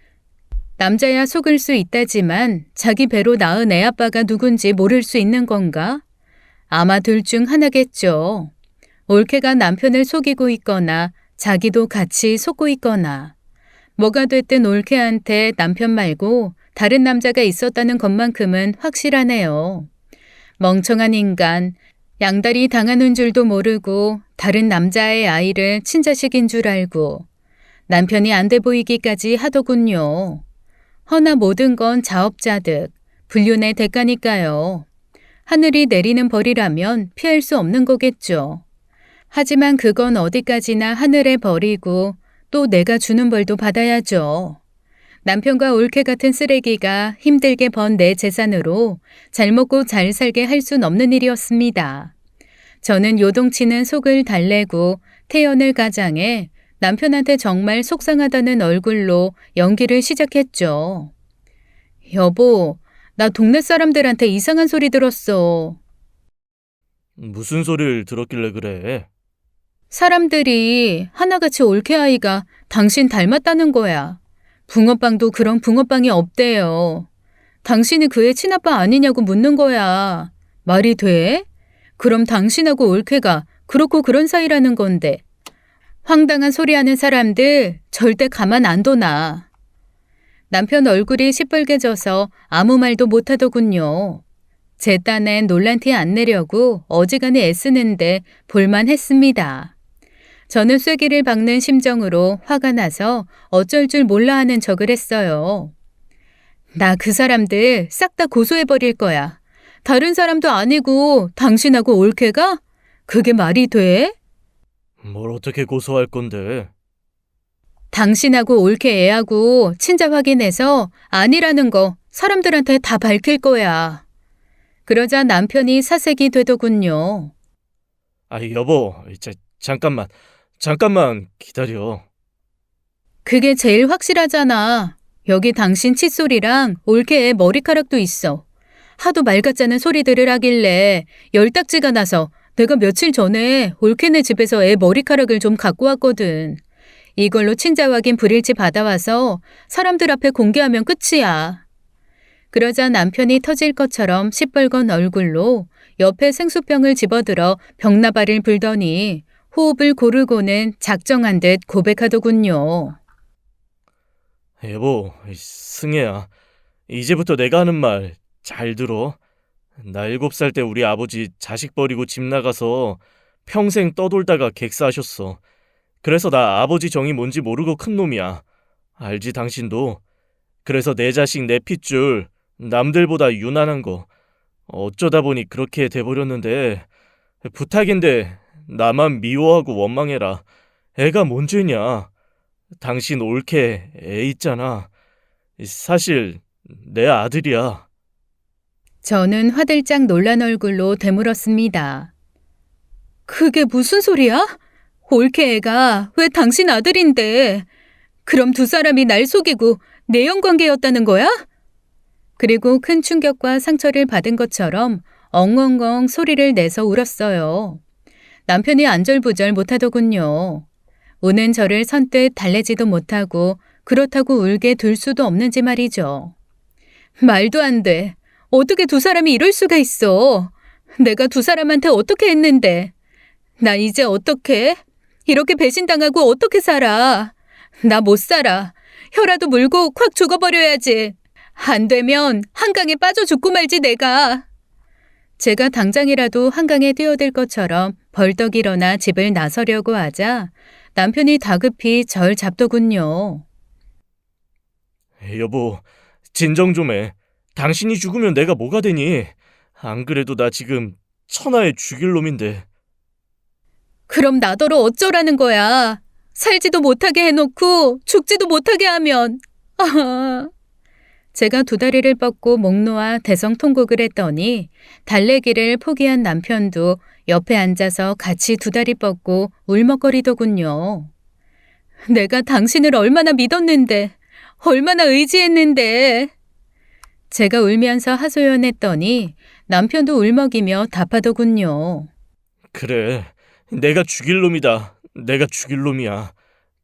남자야 속을 수 있다지만 자기 배로 낳은 애 아빠가 누군지 모를 수 있는 건가? 아마 둘 중 하나겠죠. 올케가 남편을 속이고 있거나 자기도 같이 속고 있거나 뭐가 됐든 올케한테 남편 말고 다른 남자가 있었다는 것만큼은 확실하네요. 멍청한 인간, 양다리 당하는 줄도 모르고 다른 남자의 아이를 친자식인 줄 알고 남편이 안 돼 보이기까지 하더군요. 허나 모든 건 자업자득, 불륜의 대가니까요. 하늘이 내리는 벌이라면 피할 수 없는 거겠죠. 하지만 그건 어디까지나 하늘에 벌이고 또 내가 주는 벌도 받아야죠. 남편과 올케 같은 쓰레기가 힘들게 번 내 재산으로 잘 먹고 잘 살게 할 순 없는 일이었습니다. 저는 요동치는 속을 달래고 태연을 가장해 남편한테 정말 속상하다는 얼굴로 연기를 시작했죠. 여보, 나 동네 사람들한테 이상한 소리 들었어. 무슨 소리를 들었길래 그래? 사람들이 하나같이 올케 아이가 당신 닮았다는 거야. 붕어빵도 그런 붕어빵이 없대요. 당신이 그의 친아빠 아니냐고 묻는 거야. 말이 돼? 그럼 당신하고 올케가 그렇고 그런 사이라는 건데. 황당한 소리하는 사람들 절대 가만 안 둬나. 남편 얼굴이 시뻘개져서 아무 말도 못하더군요. 제 딴엔 놀란 티 안 내려고 어지간히 애쓰는데 볼만했습니다. 저는 쐐기를 박는 심정으로 화가 나서 어쩔 줄 몰라 하는 척을 했어요. 나 그 사람들 싹 다 고소해버릴 거야. 다른 사람도 아니고 당신하고 올케가? 그게 말이 돼? 뭘 어떻게 고소할 건데? 당신하고 올케 애하고 친자 확인해서 아니라는 거 사람들한테 다 밝힐 거야. 그러자 남편이 사색이 되더군요. 여보, 잠깐만 기다려. 그게 제일 확실하잖아. 여기 당신 칫솔이랑 올케의 머리카락도 있어. 하도 말 같자는 소리들을 하길래 열딱지가 나서 내가 며칠 전에 올케네 집에서 애 머리카락을 좀 갖고 왔거든. 이걸로 친자 확인 불일치 받아와서 사람들 앞에 공개하면 끝이야. 그러자 남편이 터질 것처럼 시뻘건 얼굴로 옆에 생수병을 집어들어 벽나발을 불더니 호흡을 고르고는 작정한 듯 고백하더군요. 여보, 승혜야. 이제부터 내가 하는 말 잘 들어. 나 7살 때 우리 아버지 자식 버리고 집 나가서 평생 떠돌다가 객사하셨어. 그래서 나 아버지 정이 뭔지 모르고 큰 놈이야. 알지 당신도. 그래서 내 자식 내 핏줄 남들보다 유난한 거 어쩌다 보니 그렇게 돼버렸는데 부탁인데 나만 미워하고 원망해라. 애가 뭔 죄냐. 당신 올케 애 있잖아. 사실 내 아들이야. 저는 화들짝 놀란 얼굴로 되물었습니다. 그게 무슨 소리야? 올케 애가 왜 당신 아들인데? 그럼 두 사람이 날 속이고 내연 관계였다는 거야? 그리고 큰 충격과 상처를 받은 것처럼 엉엉엉 소리를 내서 울었어요. 남편이 안절부절 못하더군요. 우는 저를 선뜻 달래지도 못하고 그렇다고 울게 둘 수도 없는지 말이죠. 말도 안 돼. 어떻게 두 사람이 이럴 수가 있어. 내가 두 사람한테 어떻게 했는데. 나 이제 어떡해? 이렇게 배신당하고 어떻게 살아? 나 못 살아. 혀라도 물고 콱 죽어버려야지. 안 되면 한강에 빠져 죽고 말지 내가. 제가 당장이라도 한강에 뛰어들 것처럼 벌떡 일어나 집을 나서려고 하자 남편이 다급히 절 잡더군요. 여보, 진정 좀 해. 당신이 죽으면 내가 뭐가 되니? 안 그래도 나 지금 천하에 죽일 놈인데. 그럼 나더러 어쩌라는 거야. 살지도 못하게 해놓고 죽지도 못하게 하면. 아. 제가 두 다리를 뻗고 목 놓아 대성통곡을 했더니 달래기를 포기한 남편도 옆에 앉아서 같이 두 다리 뻗고 울먹거리더군요. 내가 당신을 얼마나 믿었는데, 얼마나 의지했는데. 제가 울면서 하소연했더니 남편도 울먹이며 답하더군요. 그래, 내가 죽일 놈이다. 내가 죽일 놈이야.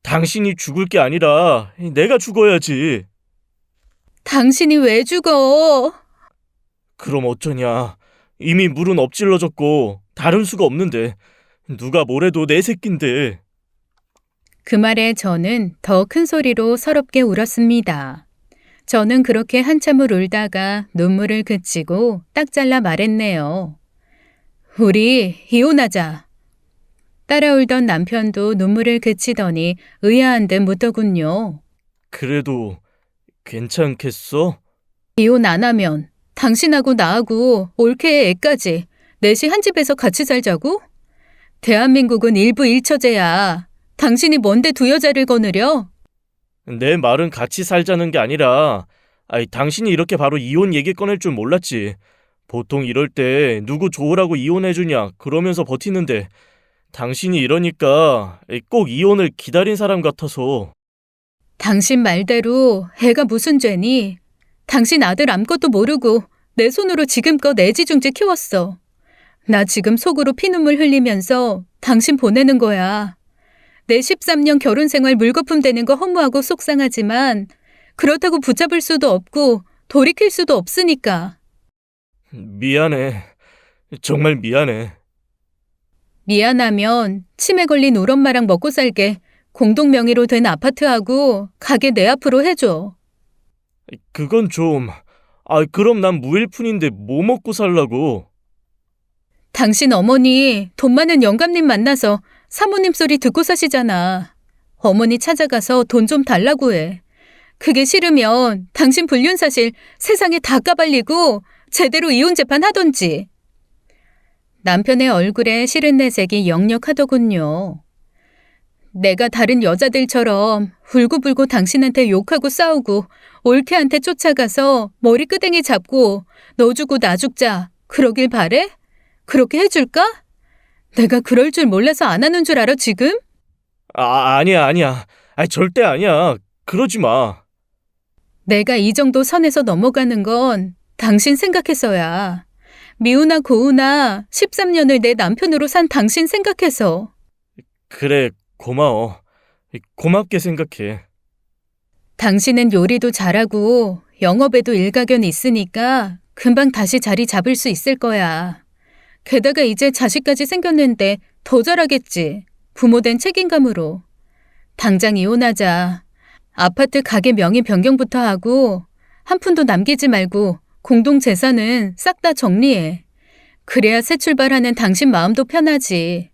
당신이 죽을 게 아니라 내가 죽어야지. 당신이 왜 죽어? 그럼 어쩌냐. 이미 물은 엎질러졌고 다른 수가 없는데 누가 뭐래도 내 새끼인데. 그 말에 저는 더 큰 소리로 서럽게 울었습니다. 저는 그렇게 한참을 울다가 눈물을 그치고 딱 잘라 말했네요. 우리 이혼하자. 따라 울던 남편도 눈물을 그치더니 의아한 듯 묻더군요. 그래도 괜찮겠어? 이혼 안 하면 당신하고 나하고 올케의 애까지 넷이 한 집에서 같이 살자고? 대한민국은 일부 일처제야. 당신이 뭔데 두 여자를 거느려? 내 말은 같이 살자는 게 아니라 당신이 이렇게 바로 이혼 얘기 꺼낼 줄 몰랐지. 보통 이럴 때 누구 좋으라고 이혼해주냐 그러면서 버티는데 당신이 이러니까 꼭 이혼을 기다린 사람 같아서. 당신 말대로 애가 무슨 죄니? 당신 아들 아무것도 모르고 내 손으로 지금껏 애지중지 키웠어. 나 지금 속으로 피눈물 흘리면서 당신 보내는 거야. 내 13년 결혼 생활 물거품 되는 거 허무하고 속상하지만 그렇다고 붙잡을 수도 없고 돌이킬 수도 없으니까. 미안해. 정말 미안해. 미안하면 치매 걸린 우리 엄마랑 먹고 살게 공동 명의로 된 아파트하고 가게 내 앞으로 해줘. 그건 좀... 그럼 난 무일푼인데 뭐 먹고 살라고. 당신 어머니 돈 많은 영감님 만나서 사모님 소리 듣고 사시잖아. 어머니 찾아가서 돈 좀 달라고 해. 그게 싫으면 당신 불륜 사실 세상에 다 까발리고 제대로 이혼 재판 하던지. 남편의 얼굴에 싫은 내색이 역력하더군요. 내가 다른 여자들처럼 울고불고 당신한테 욕하고 싸우고 올케한테 쫓아가서 머리끄댕이 잡고 너 주고 나 죽자 그러길 바래? 그렇게 해줄까? 내가 그럴 줄 몰라서 안 하는 줄 알아 지금? 아니야. 절대 아니야. 그러지 마. 내가 이 정도 선에서 넘어가는 건 당신 생각해서야. 미우나 고우나 13년을 내 남편으로 산 당신 생각해서. 그래, 고마워. 고맙게 생각해. 당신은 요리도 잘하고 영업에도 일가견 있으니까 금방 다시 자리 잡을 수 있을 거야. 게다가 이제 자식까지 생겼는데 더 잘하겠지. 부모된 책임감으로. 당장 이혼하자. 아파트 가게 명의 변경부터 하고 한 푼도 남기지 말고 공동 재산은 싹 다 정리해. 그래야 새 출발하는 당신 마음도 편하지.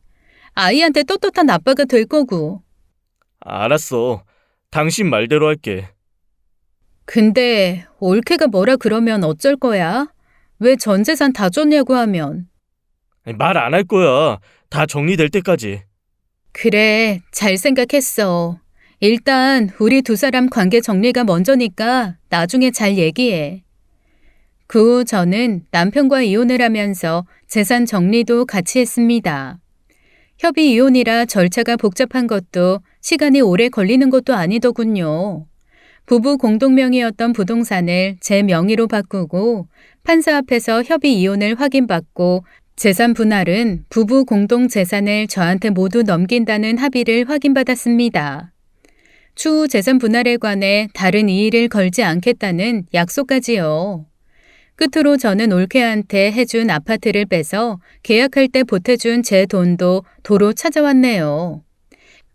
아이한테 떳떳한 아빠가 될 거고. 알았어. 당신 말대로 할게. 근데 올케가 뭐라 그러면 어쩔 거야? 왜 전 재산 다 줬냐고 하면. 말 안 할 거야. 다 정리될 때까지. 그래, 잘 생각했어. 일단 우리 두 사람 관계 정리가 먼저니까 나중에 잘 얘기해. 그 후 저는 남편과 이혼을 하면서 재산 정리도 같이 했습니다. 협의 이혼이라 절차가 복잡한 것도 시간이 오래 걸리는 것도 아니더군요. 부부 공동명의였던 부동산을 제 명의로 바꾸고 판사 앞에서 협의 이혼을 확인받고 재산 분할은 부부 공동 재산을 저한테 모두 넘긴다는 합의를 확인받았습니다. 추후 재산 분할에 관해 다른 이의를 걸지 않겠다는 약속까지요. 끝으로 저는 올케한테 해준 아파트를 빼서 계약할 때 보태준 제 돈도 도로 찾아왔네요.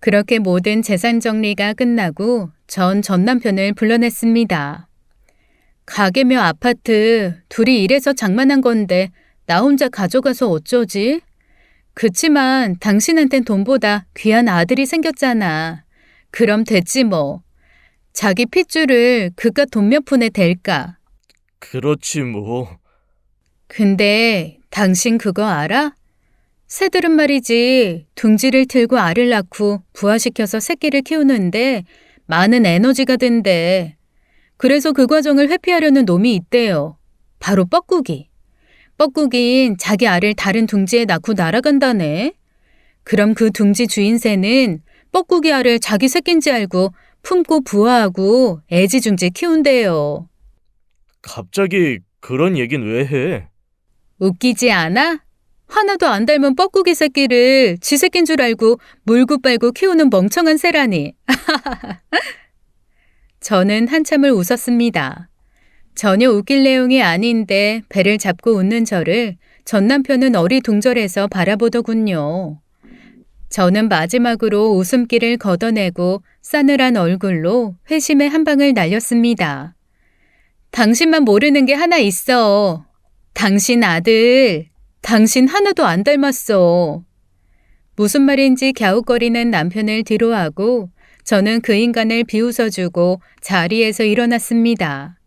그렇게 모든 재산 정리가 끝나고 전 남편을 불러냈습니다. 가게며 아파트 둘이 일해서 장만한 건데 나 혼자 가져가서 어쩌지? 그치만 당신한텐 돈보다 귀한 아들이 생겼잖아. 그럼 됐지 뭐. 자기 핏줄을 그깟 돈 몇 푼에 댈까? 그렇지 뭐. 근데 당신 그거 알아? 새들은 말이지 둥지를 틀고 알을 낳고 부화시켜서 새끼를 키우는데 많은 에너지가 든대. 그래서 그 과정을 회피하려는 놈이 있대요. 바로 뻐꾸기. 뻐꾸기인 자기 알을 다른 둥지에 낳고 날아간다네. 그럼 그 둥지 주인 새는 뻐꾸기 알을 자기 새끼인지 알고 품고 부화하고 애지중지 키운대요. 갑자기 그런 얘긴 왜 해? 웃기지 않아? 하나도 안 닮은 뻐꾸기 새끼를 지 새끼인 줄 알고 물고 빨고 키우는 멍청한 새라니. 저는 한참을 웃었습니다. 전혀 웃길 내용이 아닌데 배를 잡고 웃는 저를 전 남편은 어리둥절해서 바라보더군요. 저는 마지막으로 웃음기를 걷어내고 싸늘한 얼굴로 회심의 한 방을 날렸습니다. 당신만 모르는 게 하나 있어. 당신 아들, 당신 하나도 안 닮았어. 무슨 말인지 갸웃거리는 남편을 뒤로하고 저는 그 인간을 비웃어주고 자리에서 일어났습니다.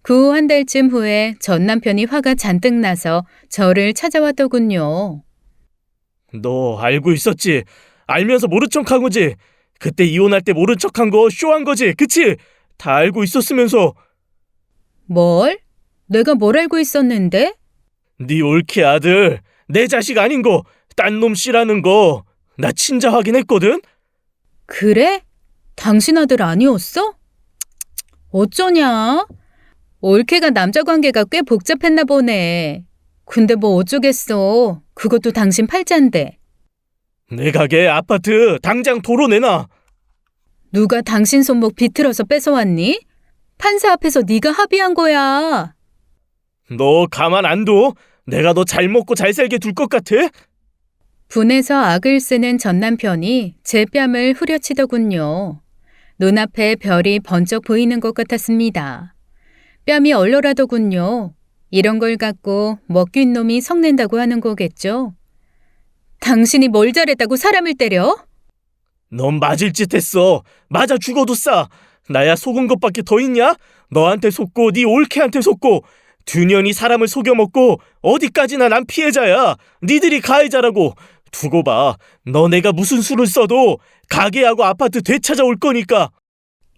그 후 한 달쯤 후에 전 남편이 화가 잔뜩 나서 저를 찾아왔더군요. 너 알고 있었지? 알면서 모른 척한 거지? 그때 이혼할 때 모른 척한 거 쇼한 거지? 그치? 다 알고 있었으면서. 뭘? 내가 뭘 알고 있었는데? 네 올케 아들, 내 자식 아닌 거, 딴 놈 씨라는 거 나 친자 확인했거든? 그래? 당신 아들 아니었어? 어쩌냐? 올케가 남자 관계가 꽤 복잡했나 보네. 근데 뭐 어쩌겠어. 그것도 당신 팔자인데. 내 가게 아파트 당장 도로 내놔. 누가 당신 손목 비틀어서 뺏어왔니? 판사 앞에서 네가 합의한 거야. 너 가만 안 둬? 내가 너 잘 먹고 잘 살게 둘 것 같아? 분해서 악을 쓰는 전 남편이 제 뺨을 후려치더군요. 눈앞에 별이 번쩍 보이는 것 같았습니다. 뺨이 얼얼하더군요. 이런 걸 갖고 먹긴 놈이 성낸다고 하는 거겠죠? 당신이 뭘 잘했다고 사람을 때려? 넌 맞을 짓 했어. 맞아 죽어도 싸. 나야 속은 것밖에 더 있냐? 너한테 속고 네 올케한테 속고 두 년이 사람을 속여먹고 어디까지나 난 피해자야. 니들이 가해자라고. 두고 봐. 너 내가 무슨 수를 써도 가게하고 아파트 되찾아올 거니까.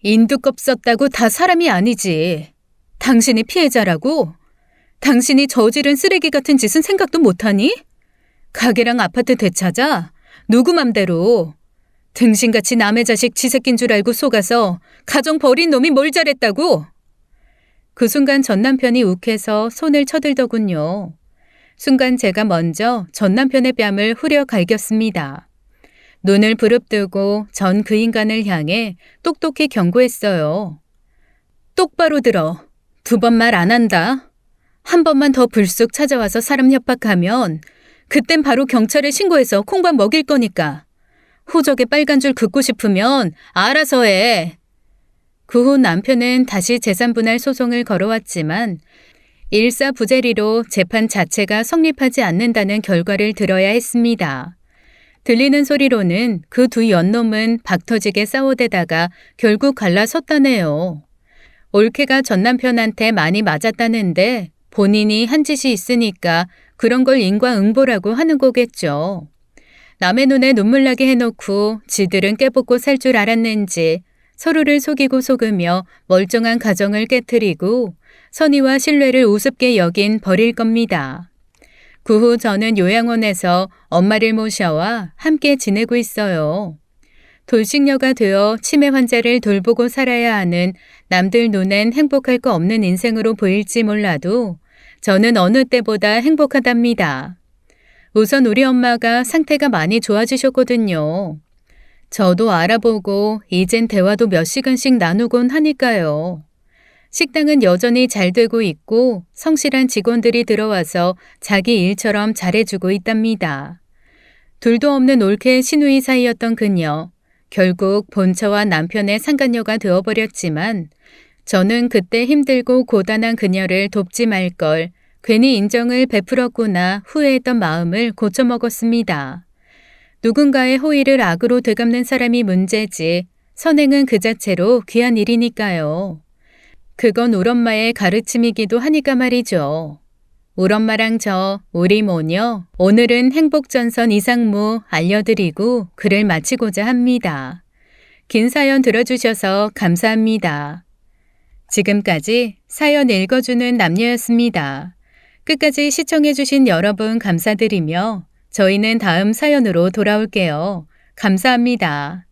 인두껍 썼다고 다 사람이 아니지. 당신이 피해자라고? 당신이 저지른 쓰레기 같은 짓은 생각도 못하니? 가게랑 아파트 되찾아? 누구 맘대로. 등신같이 남의 자식 지 새끼인 줄 알고 속아서 가정 버린 놈이 뭘 잘했다고? 그 순간 전 남편이 욱해서 손을 쳐들더군요. 순간 제가 먼저 전 남편의 뺨을 후려 갈겼습니다. 눈을 부릅뜨고 전 그 인간을 향해 똑똑히 경고했어요. 똑바로 들어. 2번 말 안 한다. 한 번만 더 불쑥 찾아와서 사람 협박하면 그땐 바로 경찰에 신고해서 콩밥 먹일 거니까. 호적에 빨간 줄 긋고 싶으면 알아서 해. 그 후 남편은 다시 재산분할 소송을 걸어왔지만 일사부재리로 재판 자체가 성립하지 않는다는 결과를 들어야 했습니다. 들리는 소리로는 그 두 연놈은 박터지게 싸우대다가 결국 갈라섰다네요. 올케가 전 남편한테 많이 맞았다는데 본인이 한 짓이 있으니까 그런 걸 인과응보라고 하는 거겠죠. 남의 눈에 눈물 나게 해놓고 지들은 깨벗고 살 줄 알았는지 서로를 속이고 속으며 멀쩡한 가정을 깨트리고 선의와 신뢰를 우습게 여긴 벌일 겁니다. 그 후 저는 요양원에서 엄마를 모셔와 함께 지내고 있어요. 돌싱녀가 되어 치매 환자를 돌보고 살아야 하는 남들 눈엔 행복할 거 없는 인생으로 보일지 몰라도 저는 어느 때보다 행복하답니다. 우선 우리 엄마가 상태가 많이 좋아지셨거든요. 저도 알아보고 이젠 대화도 몇 시간씩 나누곤 하니까요. 식당은 여전히 잘 되고 있고 성실한 직원들이 들어와서 자기 일처럼 잘해주고 있답니다. 둘도 없는 올케 시누이 사이였던 그녀. 결국 본처와 남편의 상간녀가 되어버렸지만 저는 그때 힘들고 고단한 그녀를 돕지 말 걸 괜히 인정을 베풀었구나 후회했던 마음을 고쳐먹었습니다. 누군가의 호의를 악으로 되갚는 사람이 문제지 선행은 그 자체로 귀한 일이니까요. 그건 울 엄마의 가르침이기도 하니까 말이죠. 울 엄마랑 저, 우리 모녀, 오늘은 행복전선 이상무 알려드리고 글을 마치고자 합니다. 긴 사연 들어주셔서 감사합니다. 지금까지 사연 읽어주는 남녀였습니다. 끝까지 시청해주신 여러분 감사드리며 저희는 다음 사연으로 돌아올게요. 감사합니다.